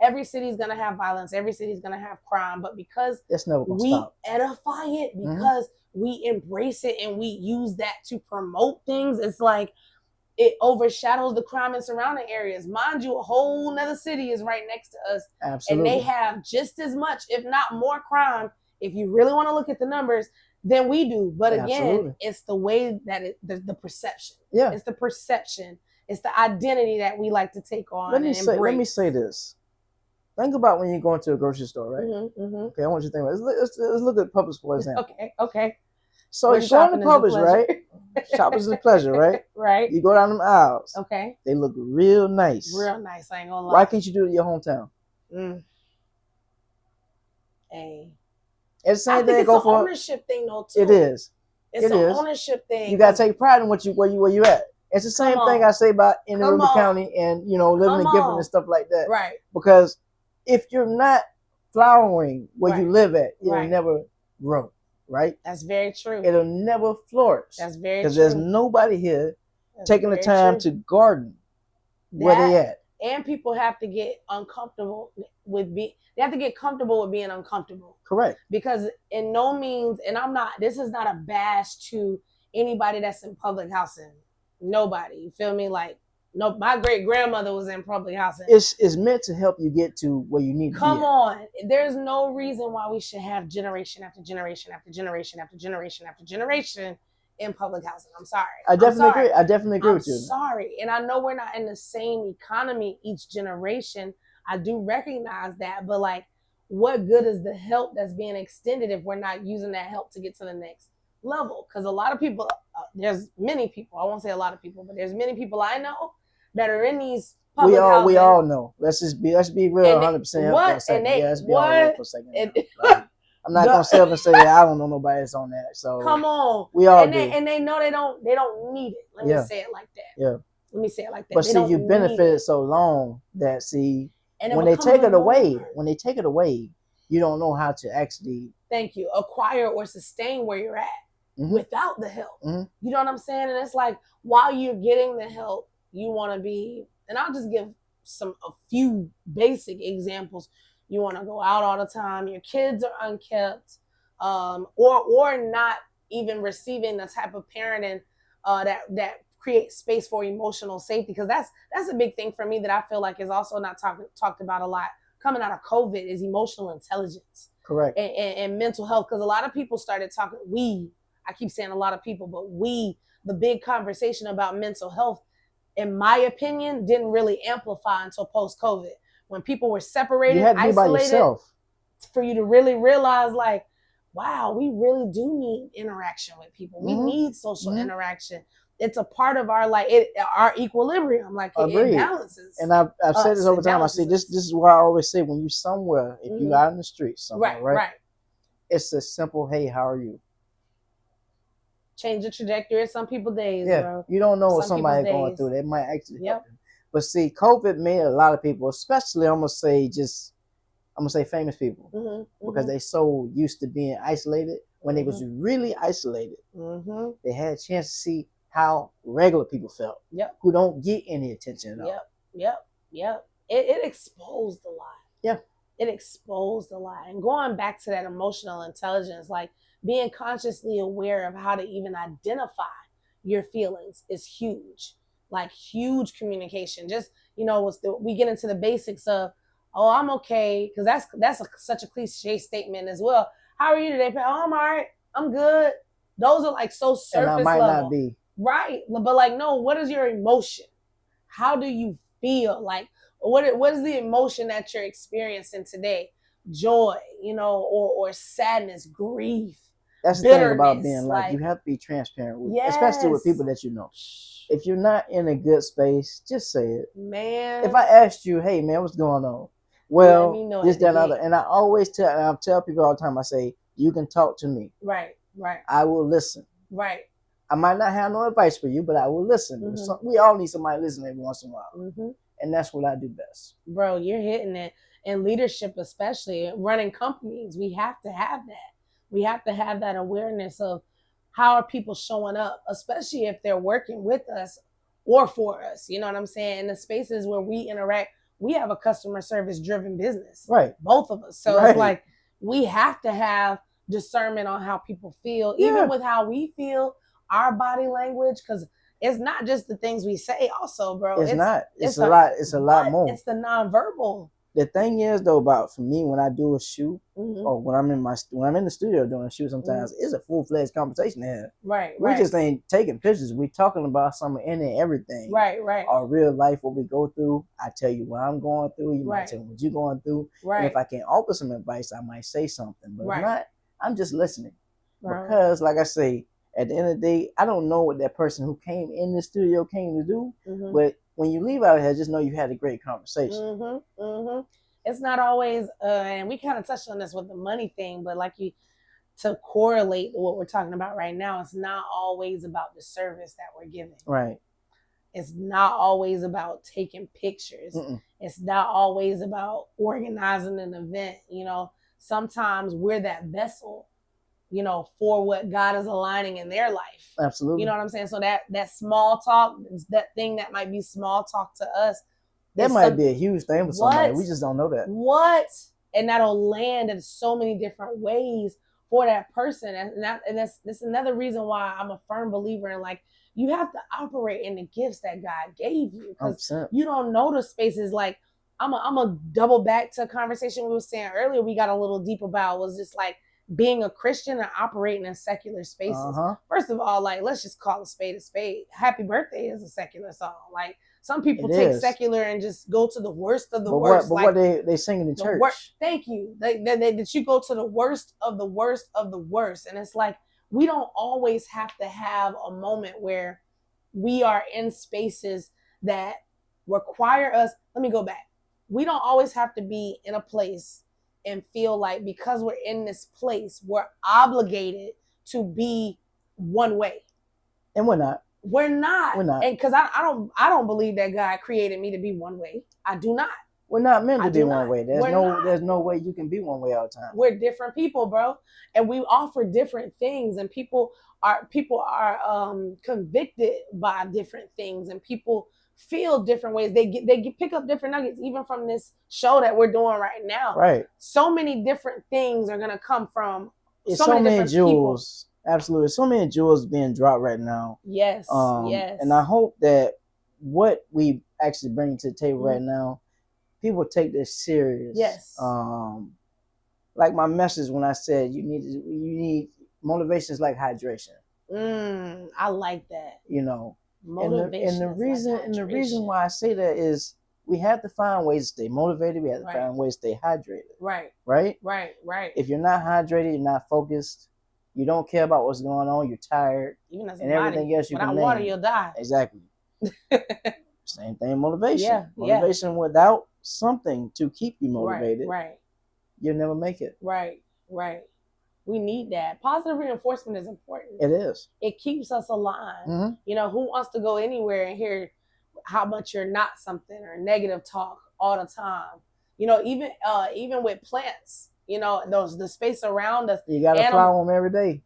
every city's gonna have violence, every city's gonna have crime, but because we edify it, because we embrace it and we use that to promote things, it's like it overshadows the crime in surrounding areas. Mind you, a whole nother city is right next to us. Absolutely. And they have just as much, if not more crime, if you really want to look at the numbers, than we do. But again, it's the way that the perception. Yeah. It's the perception. It's the identity that we like to take on. Let me say this. Think about when you go into a grocery store, right? Okay, I want you to think about it. Let's look at Publix, for example. Okay. So you go into Publix, right? Shopping is a pleasure, right? Right. You go down them aisles. Okay. They look real nice. Real nice, I ain't gonna lie. Why can't you do it in your hometown? Hey. It's the same thing. It's an ownership thing, though, too. It is. It's an ownership thing. You gotta take pride in where you at. It's the same thing I say about in the River County and living in Gifford and stuff like that. Right. Because if you're not flowering where you live at, it'll never grow. Right. That's very true. It'll never flourish. That's very true. Because there's nobody here taking the time to garden where they at. And people have to get uncomfortable with they have to get comfortable with being uncomfortable. Correct. Because in no means, and this is not a bash to anybody that's in public housing. Nobody. You feel me? Like, no, my great grandmother was in public housing. It's meant to help you get to where you need to be. Come on. There's no reason why we should have generation after generation after generation after generation after generation in public housing. I'm sorry. I definitely agree with you. I'm sorry. And I know we're not in the same economy each generation. I do recognize that. But, like, what good is the help that's being extended if we're not using that help to get to the next level? Because a lot of people, there's many people, I won't say a lot of people, but there's many people I know that are in these public we housing. all know. Let's be real, 100% for a second. Let's be all real for a second. Like, I'm not gonna sit up and say that I don't know nobody that's on that. So come on, we all do. And they know they don't need it. Let me say it like that. Yeah. Let me say it like that. But see, you benefited so long that when they take it away, you don't know how to actually acquire or sustain where you're at without the help. You know what I'm saying? And it's like while you're getting the help, you want to be, and I'll just give a few basic examples. You want to go out all the time. Your kids are unkept, or not even receiving the type of parenting that creates space for emotional safety. Because that's a big thing for me that I feel like is also not talked about a lot coming out of COVID is emotional intelligence. Correct. And mental health. Because a lot of people started talking. I keep saying a lot of people, but the big conversation about mental health, in my opinion, didn't really amplify until post-COVID. When people were separated, you had to be isolated, by yourself. For you to really realize, like, wow, we really do need interaction with people. We need social interaction. It's a part of our our equilibrium. Like it balances. And I've said this over time. I say this is why I always say when you somewhere, if you out in the street somewhere, right? It's a simple, hey, how are you? Change the trajectory of some people's days. Yeah, bro. You don't know what somebody's going through. They might actually help them. But see, COVID made a lot of people, especially I'm gonna say famous people, because they so used to being isolated. When they was really isolated, they had a chance to see how regular people felt, who don't get any attention at all. Yep. It exposed a lot. Yeah. It exposed a lot. And going back to that emotional intelligence, like being consciously aware of how to even identify your feelings is huge. Like huge communication. Just, we get into the basics of, oh, I'm okay. Because that's such a cliche statement as well. How are you today? Oh, I'm all right. I'm good. Those are like so surface level. And I might not be. Right. But like, no, what is your emotion? How do you feel? Like, what is the emotion that you're experiencing today? Joy, or sadness, grief. That's the thing about being like you have to be transparent with, especially with people that you know. If you're not in a good space, just say it. Man. If I asked you, hey man, what's going on? Well, this, that, and other. And I always tell people all the time, I say, you can talk to me. Right. I will listen. Right. I might not have no advice for you, but I will listen. We all need somebody to listen every once in a while. And that's what I do best. Bro, you're hitting it. And leadership, especially running companies, we have to have that. We have to have that awareness of how are people showing up, especially if they're working with us or for us. You know what I'm saying? In the spaces where we interact, we have a customer service driven business. Right. Both of us. So it's like we have to have discernment on how people feel, even with how we feel, our body language, because it's not just the things we say also, bro. It's not. It's a lot. It's a lot more. It's the nonverbal. The thing is though, for me, when I do a shoot or when I'm in the studio doing a shoot, sometimes it's a full-fledged conversation here. Right. We just ain't taking pictures. We talking about something in and everything. Right. Our real life, what we go through. I tell you what I'm going through. You might tell me what you're going through. Right. And if I can offer some advice, I might say something. But if not, I'm just listening. Because like I say, at the end of the day, I don't know what that person who came in the studio came to do. But when you leave out of here, just know you had a great conversation. It's not always, and we kind of touched on this with the money thing, but to correlate what we're talking about right now, it's not always about the service that we're giving. Right. It's not always about taking pictures. It's not always about organizing an event. Sometimes we're that vessel, for what God is aligning in their life. Absolutely. You know what I'm saying? So that small talk, that thing that might be small talk to us, that might be a huge thing for somebody. We just don't know that. And that'll land in so many different ways for that person. And that's another reason why I'm a firm believer in you have to operate in the gifts that God gave you. Because you don't know the spaces. Like I'm a double back to a conversation we were saying earlier. We got a little deep about was just being a Christian and operating in secular spaces. First of all, let's just call a spade a spade. Happy Birthday is a secular song. Some people take secular and just go to the worst of the worst. But what they sing in the church. Thank you. That you go to the worst of the worst of the worst. And it's we don't always have to have a moment where we are in spaces that require us. Let me go back. We don't always have to be in a place and feel like because we're in this place, we're obligated to be one way. And we're not. We're not. We're not. And because I don't believe that God created me to be one way. I do not. We're not meant to be one not. way. There's no way you can be one way all the time. We're different people, bro, and we offer different things, and people are convicted by different things, and people feel different ways. They pick up different nuggets, even from this show that we're doing right now. Right. So many different things are gonna come from so many jewels. People. Absolutely, so many jewels being dropped right now. Yes. Yes. And I hope that what we actually bring to the table right now, people take this serious. Yes. Like my message when I said you need motivation is like hydration. I like that. You know, motivation and the reason why I say that is we have to find ways to stay motivated. We have to find ways to stay hydrated. Right. Right. Right. Right. If you're not hydrated, you're not focused. You don't care about what's going on. You're tired. Even as and everything else you without water, you'll die. Exactly. Same thing. Motivation. Motivation without something to keep you motivated. Right. You'll never make it. Right. We need that. Positive reinforcement is important. It is. It keeps us aligned. You know, who wants to go anywhere and hear how much you're not something or negative talk all the time? You know, even with plants, you know, the space around us. You got to flower them every day.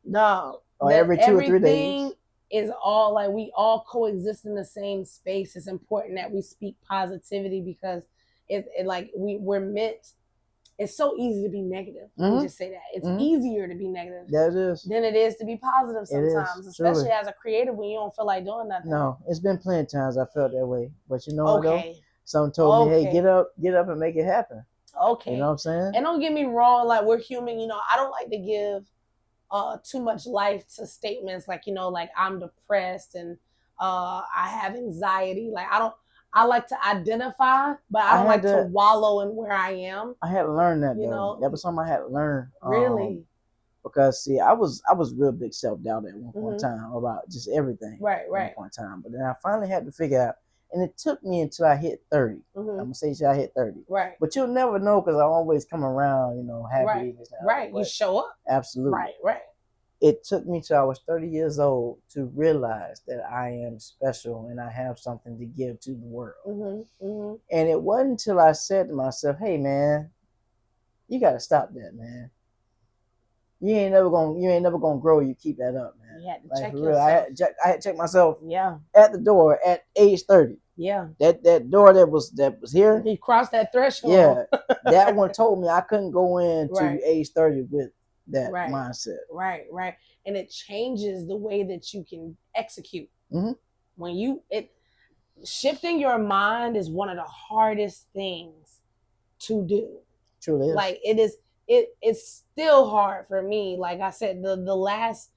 No. Or every 2 or 3 days. Is all like we all coexist in the same space. It's important that we speak positivity because it like we're meant. It's so easy to be negative. Let me just say that. It's easier to be negative than it is to be positive sometimes, especially as a creative when you don't feel like doing nothing. No, it's been plenty of times I felt that way. But you know what though? Someone told me, hey, get up and make it happen. Okay. You know what I'm saying? And don't get me wrong, like we're human, you know, I don't like to give too much life to statements like, you know, like I'm depressed and I have anxiety. Like I like to identify, but I don't like to wallow in where I am. I had to learn that, you know? That was something I had to learn. Really? Because see, I was real big self-doubt at one point in time about just everything. Right. At one point in time. But then I finally had to figure out, and it took me until I hit 30. I'm gonna say until I hit 30. Right. But you'll never know because I always come around, you know, happy. Right. You show up. Absolutely. Right. It took me till I was 30 years old to realize that I am special and I have something to give to the world. And it wasn't until I said to myself, hey man, you gotta stop that, man. You ain't never gonna grow. You keep that up, man. You had to like, check for yourself. Real, I had to check myself. Yeah. At the door at age 30. Yeah. That door that was here. He crossed that threshold. Yeah. That one told me I couldn't go into age 30 with that mindset. Right. And it changes the way that you can execute. When shifting your mind is one of the hardest things to do. Truly is. Like it's still hard for me. Like I said, the last,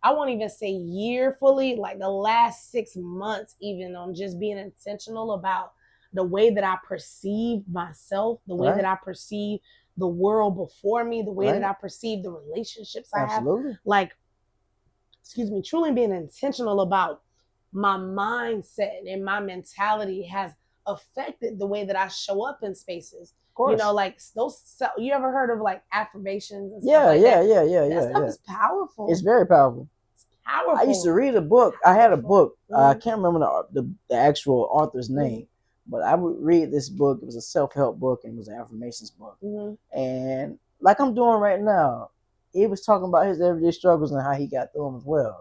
I won't even say year fully, like the last 6 months, even on just being intentional about the way that I perceive myself, the way that I perceive the world before me, the way that I perceive the relationships I have. Like, truly being intentional about my mindset and my mentality has affected the way that I show up in spaces. You know, like you ever heard of like affirmations and stuff like that? Yeah. That stuff is powerful. It's very powerful. It's powerful. I used to read a book. I had a book. I can't remember the actual author's name. But I would read this book. It was a self-help book and it was an affirmations book. And like I'm doing right now, he was talking about his everyday struggles and how he got through them as well.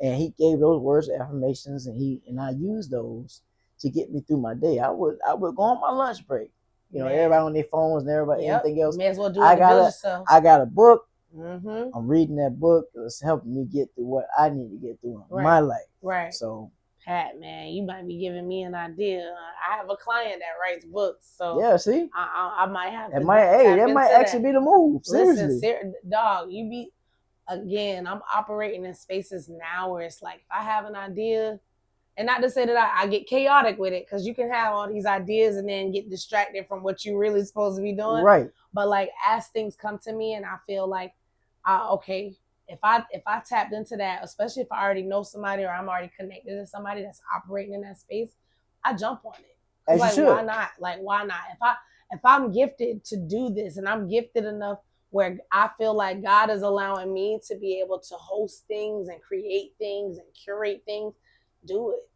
And he gave those words affirmations and I used those to get me through my day. I would go on my lunch break. You know, everybody on their phones and everybody anything else. May as well do it yourself. I got a book. I'm reading that book. It's helping me get through what I need to get through in my life. Right. So Pat, man, you might be giving me an idea. I have a client that writes books, so yeah, see, I might have. That might actually be the move. Seriously, listen, dog, you be again. I'm operating in spaces now where it's like if I have an idea, and not to say that I get chaotic with it, because you can have all these ideas and then get distracted from what you really supposed to be doing. Right. But like as things come to me, and I feel like, okay. If I tapped into that, especially if I already know somebody or I'm already connected to somebody that's operating in that space, I jump on it. As you Like, should. why not? Like, why not? If I'm gifted to do this, and I'm gifted enough where I feel like God is allowing me to be able to host things and create things and curate things, do it.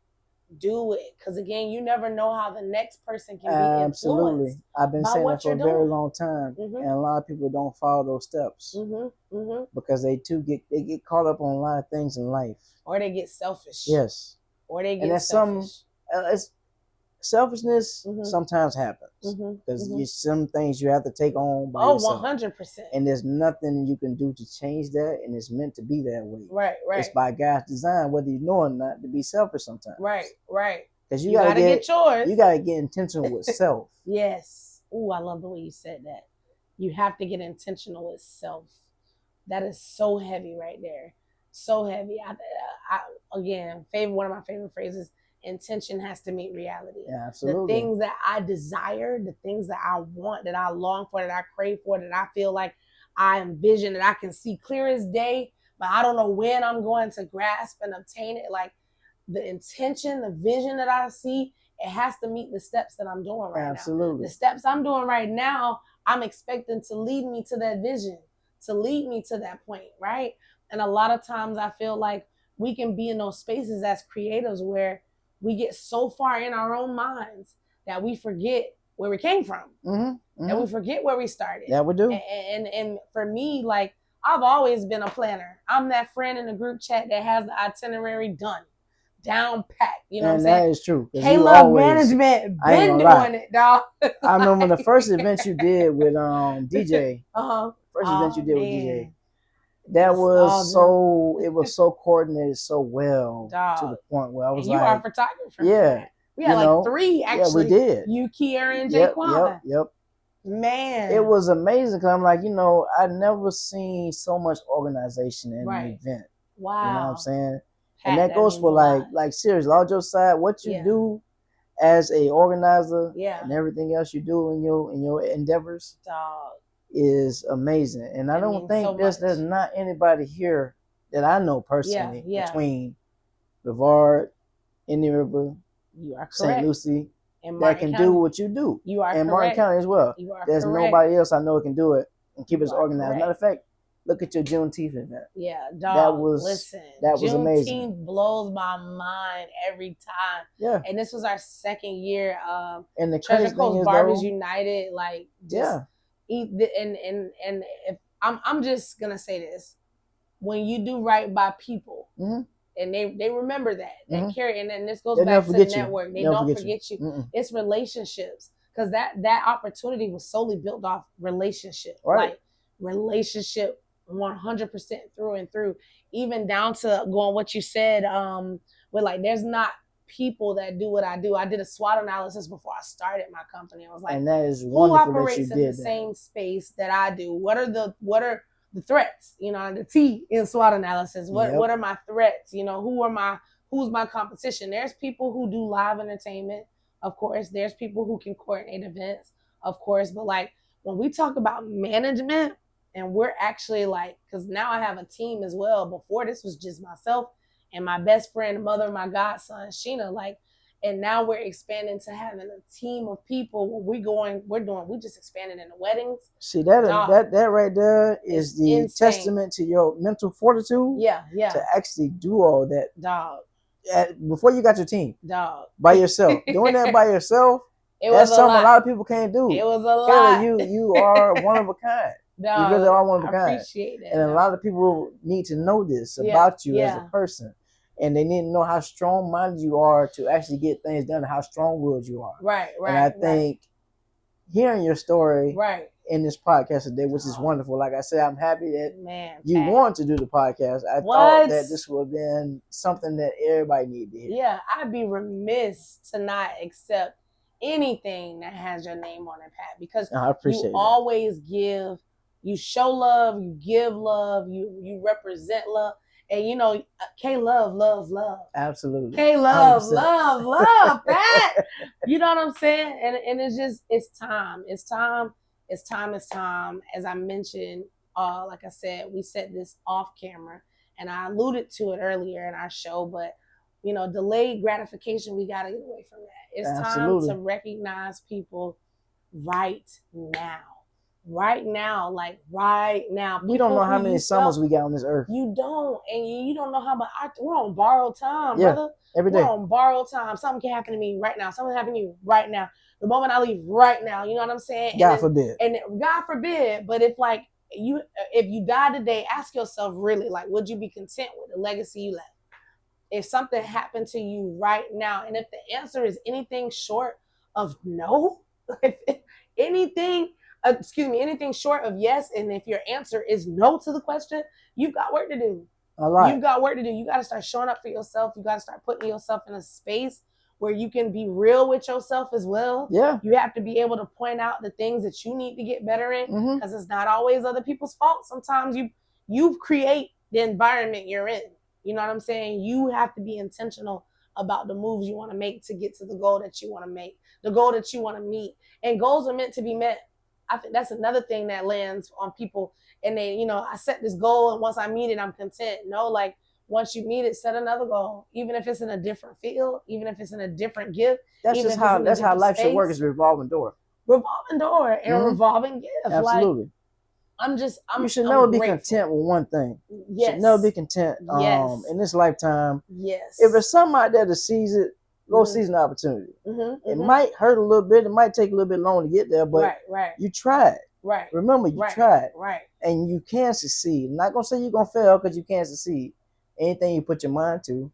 Do it. Because again, you never know how the next person can be Absolutely. influenced I've been by saying that what for you're a very doing. long time, Mm-hmm. and a lot of people don't follow those steps because they get caught up on a lot of things in life, or they get selfish. Yes, Or they and get that's selfish. it's selfishness sometimes happens because some things you have to take on by yourself. 100%. And there's nothing you can do to change that, and it's meant to be that way. Right. It's by God's design, whether you know or not, to be selfish sometimes. Right. Because you gotta get yours. You gotta get intentional with self. Yes. Ooh, I love the way you said that. You have to get intentional with self. That is so heavy right there. So heavy. Again, one of my favorite phrases, intention has to meet reality. Yeah, absolutely. The things that I desire, the things that I want, that I long for, that I crave for, that I feel like I envision, that I can see clear as day, but I don't know when I'm going to grasp and obtain it. Like the intention, the vision that I see, it has to meet the steps that I'm doing right now. Absolutely. The steps I'm doing right now, I'm expecting to lead me to that vision, to lead me to that point, right? And a lot of times I feel like we can be in those spaces as creatives where we get so far in our own minds that we forget where we came from. And we forget where we started. Yeah, we do. And for me, like, I've always been a planner. I'm that friend in the group chat that has the itinerary down packed. You know what I'm saying? That is true. Kayy Love management been doing it, dog. I remember the first event you did with DJ. First event you did with DJ. That was it was so coordinated so well, dog, to the point where I was and you like, are a photographer. Yeah. We had like 3 actually. Yeah, we did. You, Kiara, and Jaquan. Yep. Man. It was amazing because I'm like, I'd never seen so much organization in an event. Wow. You know what I'm saying? And that goes for like seriously, all jokes aside, what you do as a organizer and everything else you do in your endeavors, dog, is amazing. And I don't think there's not anybody here that I know personally between Brevard, Indian River, St. Lucie, that can do what you do. You are and Martin County as well. There's nobody else I know that can do it and keep us organized. Matter of fact, look at your Juneteenth event. Yeah, dog. That was amazing. Juneteenth blows my mind every time. Yeah. And this was our second year. And the Treasure Coast Barbies United, like, just eat and if I'm just gonna say this: when you do right by people, and they remember that, they carry, and then this goes back to the network. They don't forget you. It's relationships, because that opportunity was solely built off relationship, like relationship 100% through and through, even down to going what you said. With like, there's not people that do what I do. I did a SWOT analysis before I started my company. I was like, and that is who operates in the same space that I do? What are the threats? The T in SWOT analysis. What are my threats? Who's my competition? There's people who do live entertainment, of course. There's people who can coordinate events, of course. But like, when we talk about management, and we're actually like, because now I have a team as well. Before, this was just myself and my best friend, the mother of my godson, Sheena. Like, and now we're expanding to having a team of people. We just expanded into weddings. See, that right there is the insane testament to your mental fortitude. Yeah. To actually do all that, dog. Before you got your team, dog, by yourself, doing that by yourself. That's something a lot of people can't do. It was a lot. Kayla, you are one of a kind. No, you really are one of a kind. I appreciate that. And a lot of people need to know this about you as a person. And they need to know how strong-minded you are to actually get things done, and how strong-willed you are. Right. And I think hearing your story in this podcast today, which is wonderful. Like I said, I'm happy that you want to do the podcast. I thought that this would have been something that everybody needed to hear. Yeah, I'd be remiss to not accept anything that has your name on it, Pat, because I appreciate you always give. You show love, you give love, you represent love. And Kayy Love loves love. Absolutely. Kayy Love, love, Pat. You know what I'm saying? And it's time. It's time. As I mentioned, like I said, we set this off camera, and I alluded to it earlier in our show, but delayed gratification, we got to get away from that. It's Absolutely. time to recognize people right now. Right now, like right now. We don't know how many summers we got on this earth. You don't, and you don't know how much. We're on borrowed time, Yeah, brother. every day. We're on borrowed time. Something can happen to me right now. Something happen to you right now. The moment I leave, right now. You know what I'm saying? God forbid. And God forbid. But if you die today, ask yourself really, like, would you be content with the legacy you left? If something happened to you right now, and if the answer is anything short of no, anything short of yes, and if your answer is no to the question, you've got work to do. A lot. You've got work to do. You got to start showing up for yourself. You got to start putting yourself in a space where you can be real with yourself as well. Yeah. You have to be able to point out the things that you need to get better in, because it's not always other people's fault. Sometimes you create the environment you're in. You know what I'm saying? You have to be intentional about the moves you want to make to get to the goal that you want to make, the goal that you want to meet. And goals are meant to be met. I think that's another thing that lands on people. And they, I set this goal, and once I meet it, I'm content. No, like, once you meet it, set another goal. Even if it's in a different field, even if it's in a different gift. That's how life should work, is a revolving door. Revolving door and a revolving gift. Absolutely. You should never be content with one thing. Yes. You should never be content in this lifetime. Yes. If there's something out there to seize it, go seize an opportunity. It might hurt a little bit. It might take a little bit longer to get there, but you tried. Right. Remember, you tried. Right. And you can succeed. I'm not going to say you're going to fail, because you can't succeed. Anything you put your mind to.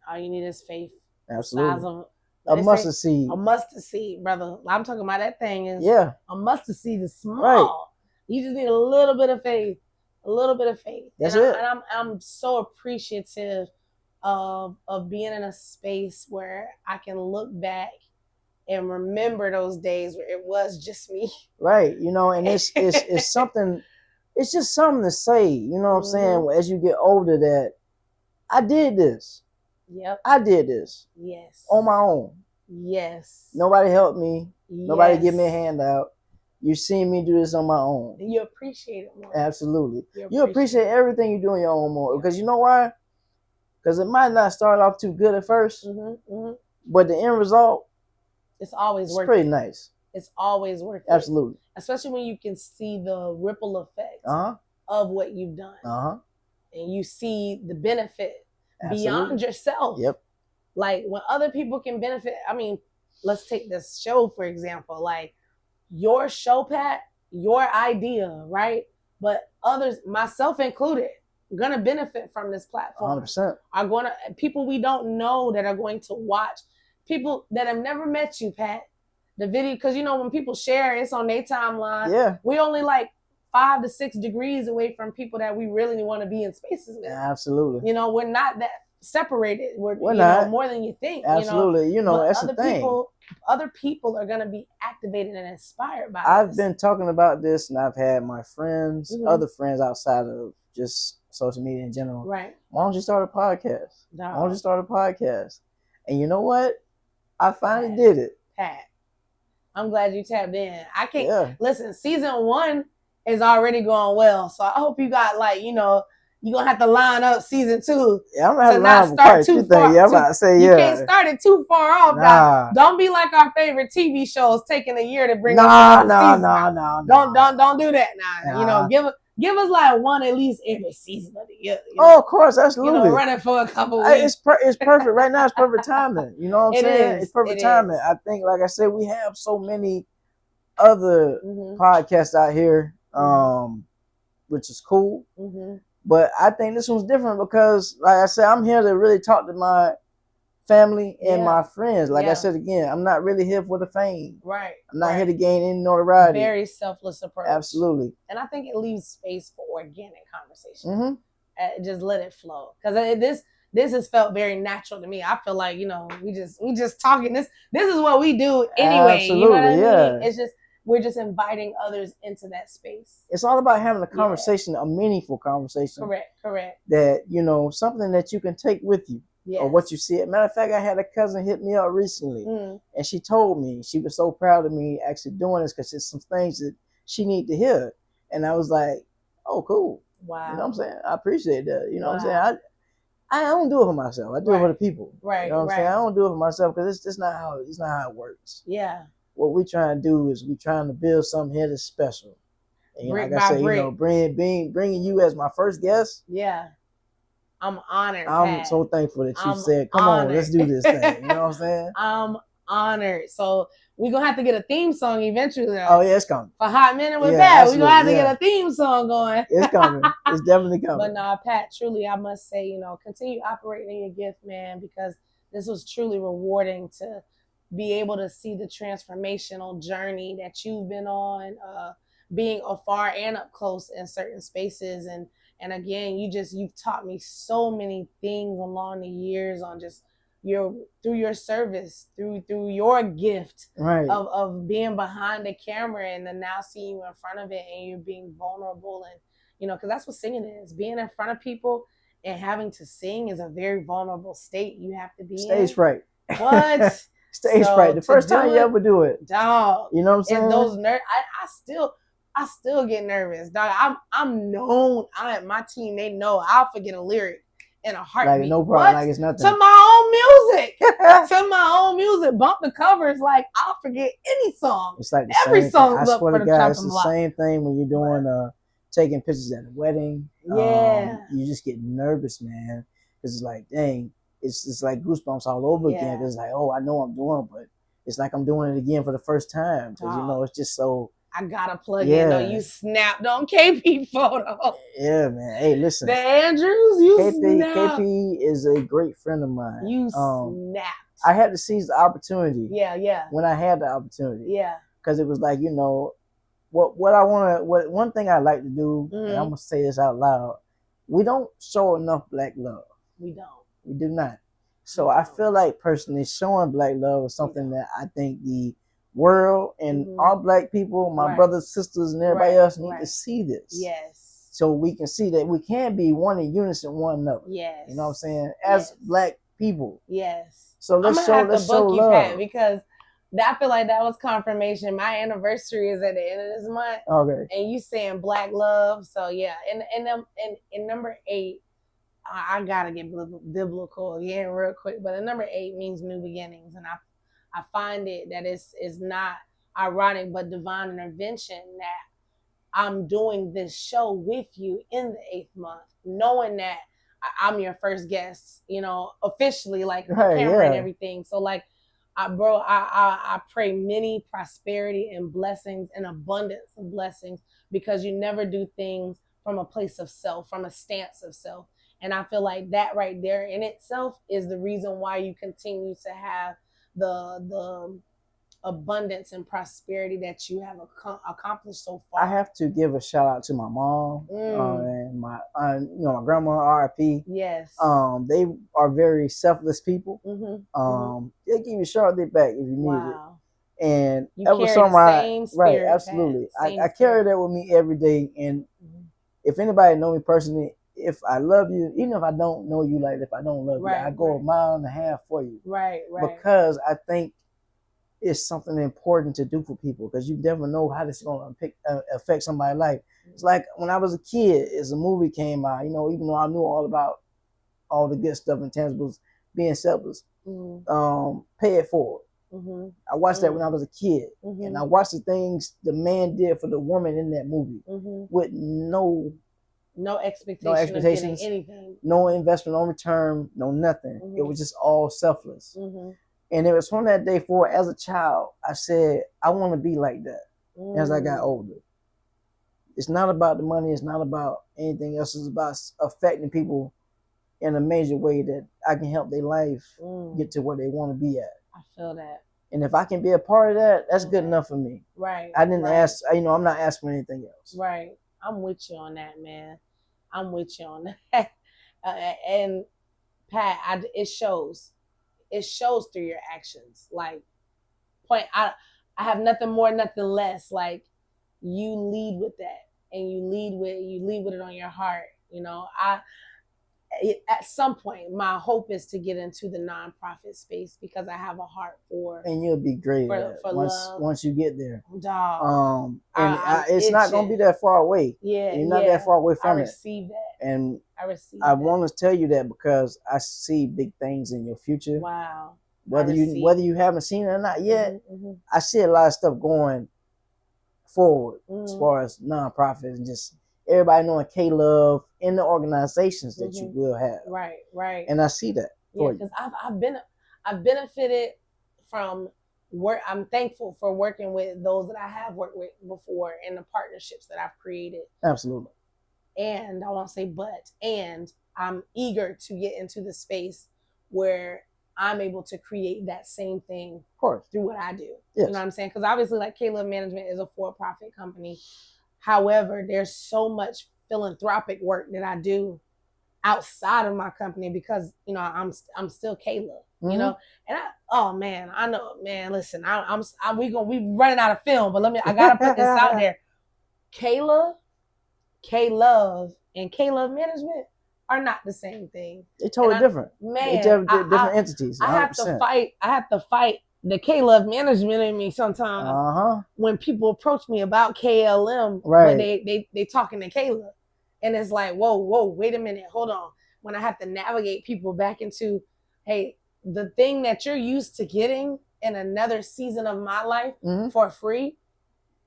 All you need is faith. Absolutely. A mustard seed. A mustard seed, brother. I'm talking about that thing is a mustard seed is small. Right. You just need a little bit of faith. A little bit of faith. That's it. And I'm so appreciative of being in a space where I can look back and remember those days where it was just me. Right. And it's something, it's just something to say, you know what I'm saying, as you get older, that I did this. Yep. I did this. Yes. On my own. Yes. Nobody helped me. Yes. Nobody give me a handout. You seen me do this on my own. And you appreciate it more. Absolutely. You appreciate everything you do on your own more. Because you know why? Because it might not start off too good at first, but the end result, it's always worth it. It's pretty nice. It's always worth it. Absolutely. Especially when you can see the ripple effect of what you've done. And you see the benefit beyond yourself. Yep. Like, when other people can benefit, I mean, let's take this show, for example. Like, your show, Pat, your idea, right? But others, myself included, going to benefit from this platform. 100%. People we don't know that are going to watch, people that have never met you, Pat, the video, because when people share, it's on their timeline. Yeah. We only like 5 to 6 degrees away from people that we really want to be in spaces with. Absolutely. We're not that separated. We're not. More than you think. Absolutely. That's the thing. Other people are going to be activated and inspired by I've been talking about this, and I've had my friends, other friends outside of just social media in general. Right. Why don't you start a podcast? No. Why don't you start a podcast? And you know what? I finally did it. Pat, I'm glad you tapped in. I can't listen. Season 1 is already going well, so I hope you got you're gonna have to line up season 2. Yeah, I'm gonna have to line up quite a few things. Yeah, I'm about to say you can't start it too far off. Nah. Don't be like our favorite TV shows taking a year to bring us No. Don't do that now. Nah. Give us like one at least every season of the year. Oh, of course, absolutely. Running for a couple weeks. It's perfect right now. It's perfect timing. You know what I'm saying? It's perfect timing. I think, like I said, we have so many other podcasts out here, which is cool. But I think this one's different because, like I said, I'm here to really talk to my family and my friends. Like I said again, I'm not really here for the fame. Right. I'm not here to gain any notoriety. Very selfless approach. Absolutely. And I think it leaves space for organic conversation. Just let it flow. Because this has felt very natural to me. I feel like, we just talking. This is what we do anyway. Absolutely, you know what I mean? It's just, we're just inviting others into that space. It's all about having a conversation, a meaningful conversation. Correct. That, something that you can take with you. Yes. Or what you see. Matter of fact, I had a cousin hit me up recently, and she told me she was so proud of me actually doing this because there's some things that she need to hear. And I was like, oh, cool. Wow. You know what I'm saying? I appreciate that. You know what I'm saying? I don't do it for myself. I do it for the people. Right, you know what I'm saying? I don't do it for myself because it's just not how it works. Yeah. What we trying to do is we trying to build something here that's special. And brick like I said, brick. Bringing you as my first guest. Yeah. I'm honored. I'm Pat. so thankful that you said, "Come on, let's do this thing." You know what I'm saying? I'm honored. So we're gonna have to get a theme song eventually. Though. Oh yeah, it's coming. For Hot Minute with Pat, we're gonna have to get a theme song going. It's coming. It's definitely coming. But nah, Pat, truly, I must say, continue operating in your gift, man, because this was truly rewarding to be able to see the transformational journey that you've been on, being afar and up close in certain spaces. And again, you've taught me so many things along the years on just through your service, through your gift of being behind the camera, and then now seeing you in front of it and you being vulnerable, and because that's what singing is. Being in front of people and having to sing is a very vulnerable state you have to be Stage fright. What? Stage fright. The first time you ever do it. Dog. You know what I'm saying? And those I still get nervous. Dog, I'm known. My team, they know I'll forget a lyric in a heartbeat. Like no problem. Like it's nothing. To my own music. To my own music. Bump the covers. Like I'll forget any song. It's like every song. I swear to God, it's the same thing when you're doing taking pictures at a wedding. Yeah. You just get nervous, man. Because it's like, dang, it's just like goosebumps all over again. Because it's like, oh, I know I'm doing, but it's like I'm doing it again for the first time. Because it's just so. I gotta plug in though. You snapped on KP photo. Yeah, man. Hey, listen. The Andrews, you snapped. KP is a great friend of mine. You snapped. I had to seize the opportunity. Yeah. When I had the opportunity. Yeah. Because it was like, what I want to, one thing I like to do, and I'm gonna say this out loud, we don't show enough Black love. We don't. We do not. So I feel like personally showing Black love is something that I think the world and all Black people, my brothers, sisters, and everybody else need to see this. Yes. So we can see that we can be one in unison, one another. Yes. You know what I'm saying? As Black people. Yes. So let's show love. Pat, because I feel like that was confirmation. My anniversary is at the end of this month. Okay. And you saying Black love. So yeah. And number 8, I gotta get biblical again real quick. But the number 8 means new beginnings. And I find it that it's not ironic but divine intervention that I'm doing this show with you in the 8th month, knowing that I'm your first guest, officially, like the camera and everything. So like, I pray many prosperity and blessings and abundance of blessings, because you never do things from a place of self, from a stance of self. And I feel like that right there in itself is the reason why you continue to have the abundance and prosperity that you have accomplished so far. I have to give a shout out to my mom and my my grandma, RIP. Yes. They are very selfless people. They give you a shoulder back if you need it. And you carry the same spirit, right, absolutely. I carry that with me every day. And if anybody know me personally, if I love you, even if I don't know you, like if I don't love you, I go a mile and a half for you. Right. Because I think it's something important to do for people, because you never know how this is going to affect somebody's life. It's like when I was a kid, as a movie came out, even though I knew all about all the good stuff and tangibles, being selfless, pay it forward. I watched that when I was a kid, and I watched the things the man did for the woman in that movie with no expectations, anything, no investment, no return, no nothing. It was just all selfless. And it was from that day forward, as a child, I said, I want to be like that as I got older. It's not about the money. It's not about anything else. It's about affecting people in a major way that I can help their life get to where they want to be at. I feel that. And if I can be a part of that, that's good enough for me. Right. I didn't ask, I'm not asking for anything else. Right. I'm with you on that, man. I'm with you on that. And Pat, it shows. It shows through your actions. Like, I have nothing more, nothing less. Like, you lead with that, and you lead with it on your heart. at some point, my hope is to get into the nonprofit space because I have a heart for and you'll be great at it love. once you get there. Dog, It's not gonna be that far away. Yeah, you're not that far away from I it. receive that. And I receive. I want to tell you that because I see big things in your future. Wow. Whether you haven't seen it or not yet, I see a lot of stuff going forward as far as nonprofits and just everybody knowing Kayy Love in the organizations that you will have. Right. And I see that. Yeah, because I've benefited from work. I'm thankful for working with those that I have worked with before and the partnerships that I've created. Absolutely. And I won't say and I'm eager to get into the space where I'm able to create that same thing, of course, through what I do. Yes. You know what I'm saying? Because obviously, like Kayy Love Management is a for-profit company. However, there's so much philanthropic work that I do outside of my company because I'm still Kayy Love. You know, and I know, man. Listen, we running out of film, but I gotta put this out there. Kayy Love, and Kayy Love Management are not the same thing. They're totally different. Man, they're different entities. 100%. I have to fight the Kayy Love Management in me sometimes when people approach me about KLM, right? But they talking to Kayy Love, and it's like, whoa, wait a minute, hold on. When I have to navigate people back into, hey, the thing that you're used to getting in another season of my life for free,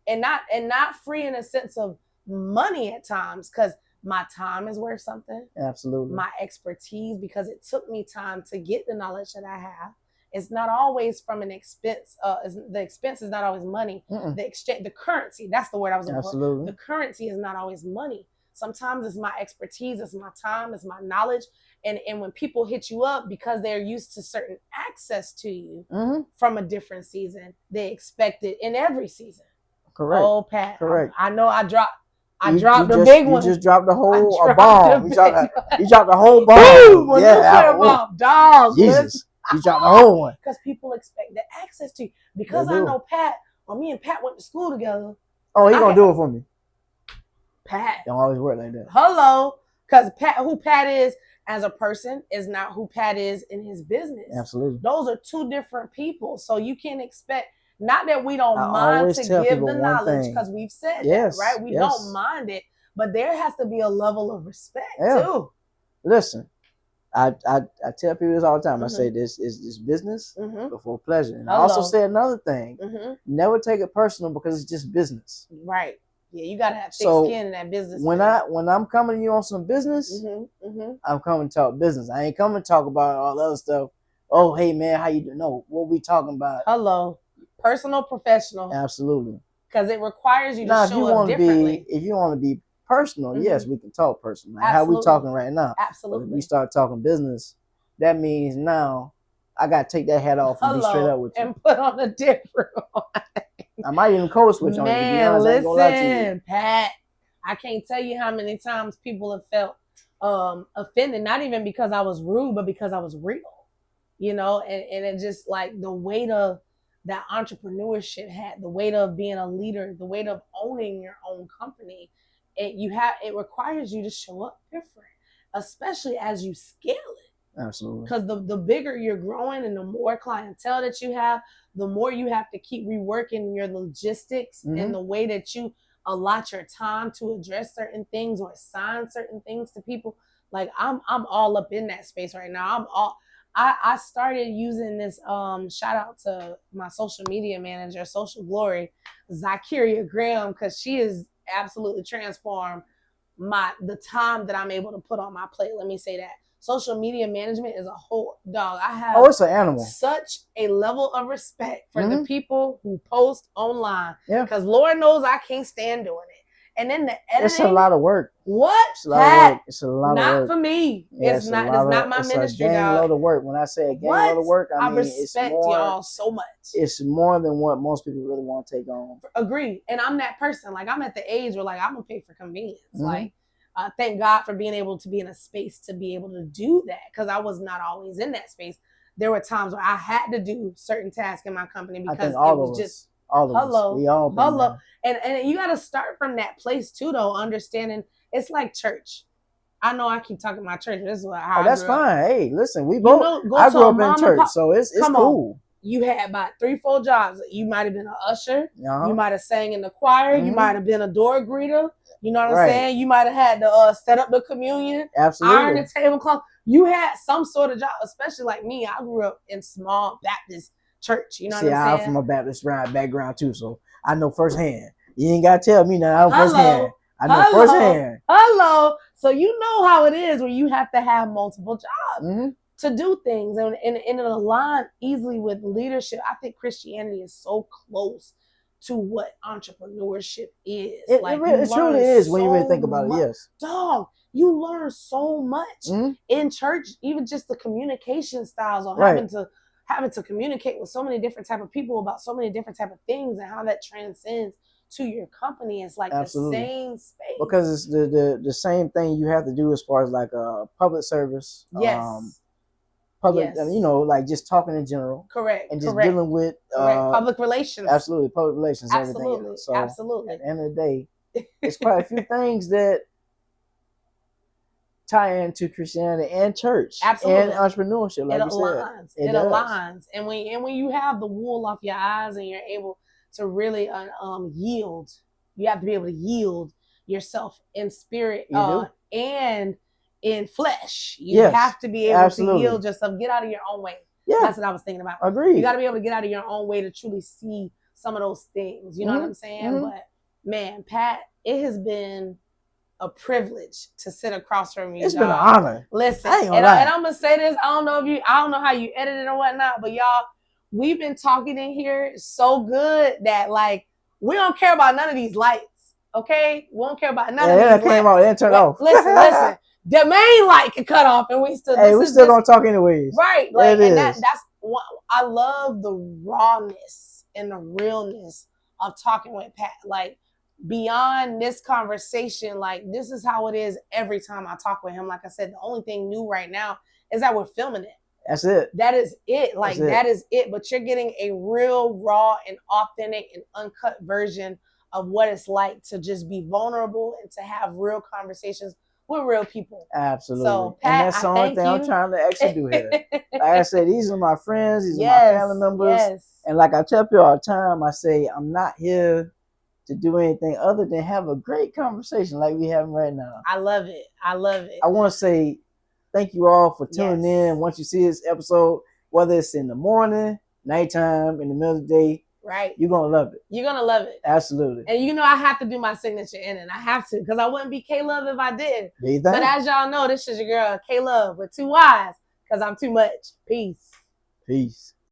and not free in a sense of money at times, because my time is worth something. Absolutely. My expertise, because it took me time to get the knowledge that I have. It's not always from an expense. The expense is not always money. The exchange, the currency, that's the word I was looking for. The currency is not always money. Sometimes it's my expertise, it's my time, it's my knowledge. And when people hit you up because they're used to certain access to you from a different season, they expect it in every season. Correct. Oh, Pat. Correct. I know I dropped the big one. You just dropped the whole bomb. You dropped the whole bomb. Boom, yeah, bomb. Dog. Jesus. You dropped the whole one. Because people expect the access to you. Because I know Pat, or me and Pat went to school together. Oh, he gonna do it for me. Pat. Don't always work like that. Hello. Because who Pat is as a person is not who Pat is in his business. Absolutely. Those are two different people. So you can't expect, not that we don't mind to give the knowledge, because we've said that, right? We don't mind it, but there has to be a level of respect too. Listen, I tell people this all the time. I say this is business before pleasure. And I also say another thing. Never take it personal because it's just business. Right. Yeah, you gotta have thick skin in that business. When I'm coming to you on some business, I'm coming to talk business. I ain't coming to talk about all the other stuff. Oh, hey man, how you doing? No, what we talking about? Hello. Personal, professional. Absolutely. Because it requires you to show up differently. If you want to be personal, yes, we can talk personal. Like how we talking right now. Absolutely. But if we start talking business, that means now I got to take that hat off and be straight up with you. And put on a different one. I might even code switch on you, to be honest. I ain't gonna lie to you. Pat, I can't tell you how many times people have felt offended, not even because I was rude, but because I was real. You know, and it just like the weight of that entrepreneurship hat, the weight of being a leader, the weight of owning your own company. It requires you to show up different, especially as you scale it. Absolutely. Because the bigger you're growing and the more clientele that you have, the more you have to keep reworking your logistics and the way that you allot your time to address certain things or assign certain things to people. Like I'm all up in that space right now. I started using this, shout out to my social media manager, Social Glory, Zakiria Graham, because she has absolutely transformed the time that I'm able to put on my plate. Let me say that. Social media management is a whole dog. I have it's an animal. Such a level of respect for the people who post online. Yeah. Because Lord knows I can't stand doing it. And then the editing. It's a lot of work. What? It's a lot of work. It's a lot of work. Not for me. Yeah, it's not my ministry, it's a gang load of work. When I say a gang load of work, I mean respect y'all so much. It's more than what most people really want to take on. Agreed. And I'm that person. Like I'm at the age where like I'm gonna pay for convenience. Like thank God for being able to be in a space to be able to do that, because I was not always in that space. There were times where I had to do certain tasks in my company because it was just us. We all been there. And you got to start from that place too, though, understanding it's like church. I know I keep talking about church. This is how Oh, I that's grew up. fine. Hey, listen, we You both. know, go I to grew a up in mom and church, pop. so it's Come cool. You had about 3-4 jobs. You might have been an usher. Uh-huh. You might have sang in the choir. You Mhm. might have been a door greeter. You know what I'm Right. saying? You might have had to set up the communion, Absolutely. iron the tablecloth. You had some sort of job, especially like me. I grew up in small Baptist church. You know what I'm saying? I'm from a Baptist background too, so I know firsthand. You ain't gotta tell me now. I'm firsthand. I know firsthand. Hello. So you know how it is when you have to have multiple jobs. Mm-hmm. To do things, and it align easily with leadership. I think Christianity is so close to what entrepreneurship is. It truly is when you really think about it. Yes, dog, you learn so much in church. Even just the communication styles on having to communicate with so many different type of people about so many different type of things, and how that transcends to your company. It's like absolutely the same space, because it's the same thing you have to do as far as like public service. Yes. Public, like just talking in general. Correct. And just dealing with public relations. Absolutely, public relations. Absolutely. Everything else. So absolutely. At the end of the day, it's quite a few things that tie into Christianity and church. Absolutely. And entrepreneurship. Like it aligns. It aligns. And when you have the wool off your eyes and you're able to really yield, you have to be able to yield yourself in spirit and in flesh. You have to be able to yield yourself, get out of your own way. Yeah. That's what I was thinking about. Agreed. You got to be able to get out of your own way to truly see some of those things. You know what I'm saying? But man, Pat, it has been a privilege to sit across from you. It's been an honor. Listen, and I'm gonna say this. I don't know how you edit it or whatnot, but y'all, we've been talking in here so good that like we don't care about none of these lights. Okay, we don't care about none of these lights. Came out and turned off. Listen. The main light can cut off, and we still. Hey, we still gonna talk anyways. Right, like, and that's what I love, the rawness and the realness of talking with Pat. Like beyond this conversation, like this is how it is every time I talk with him. Like I said, the only thing new right now is that we're filming it. That's it. That is it. Like that is it. But you're getting a real, raw, and authentic and uncut version of what it's like to just be vulnerable and to have real conversations with real people. Absolutely. So, Pat, and that's the only thing I'm trying to actually do here. Like I said, these are my friends, these are my family members. And like I tell people all the time, I say I'm not here to do anything other than have a great conversation like we having right now. I love it. I want to say thank you all for tuning in. Once you see this episode, whether it's in the morning, nighttime, in the middle of the day, right, you're gonna love it. You're gonna love it. Absolutely. And I have to do my signature in it. I have to, because I wouldn't be Kayy Love if I did. But as y'all know, this is your girl Kayy Love with 2 Y's, because I'm too much. Peace.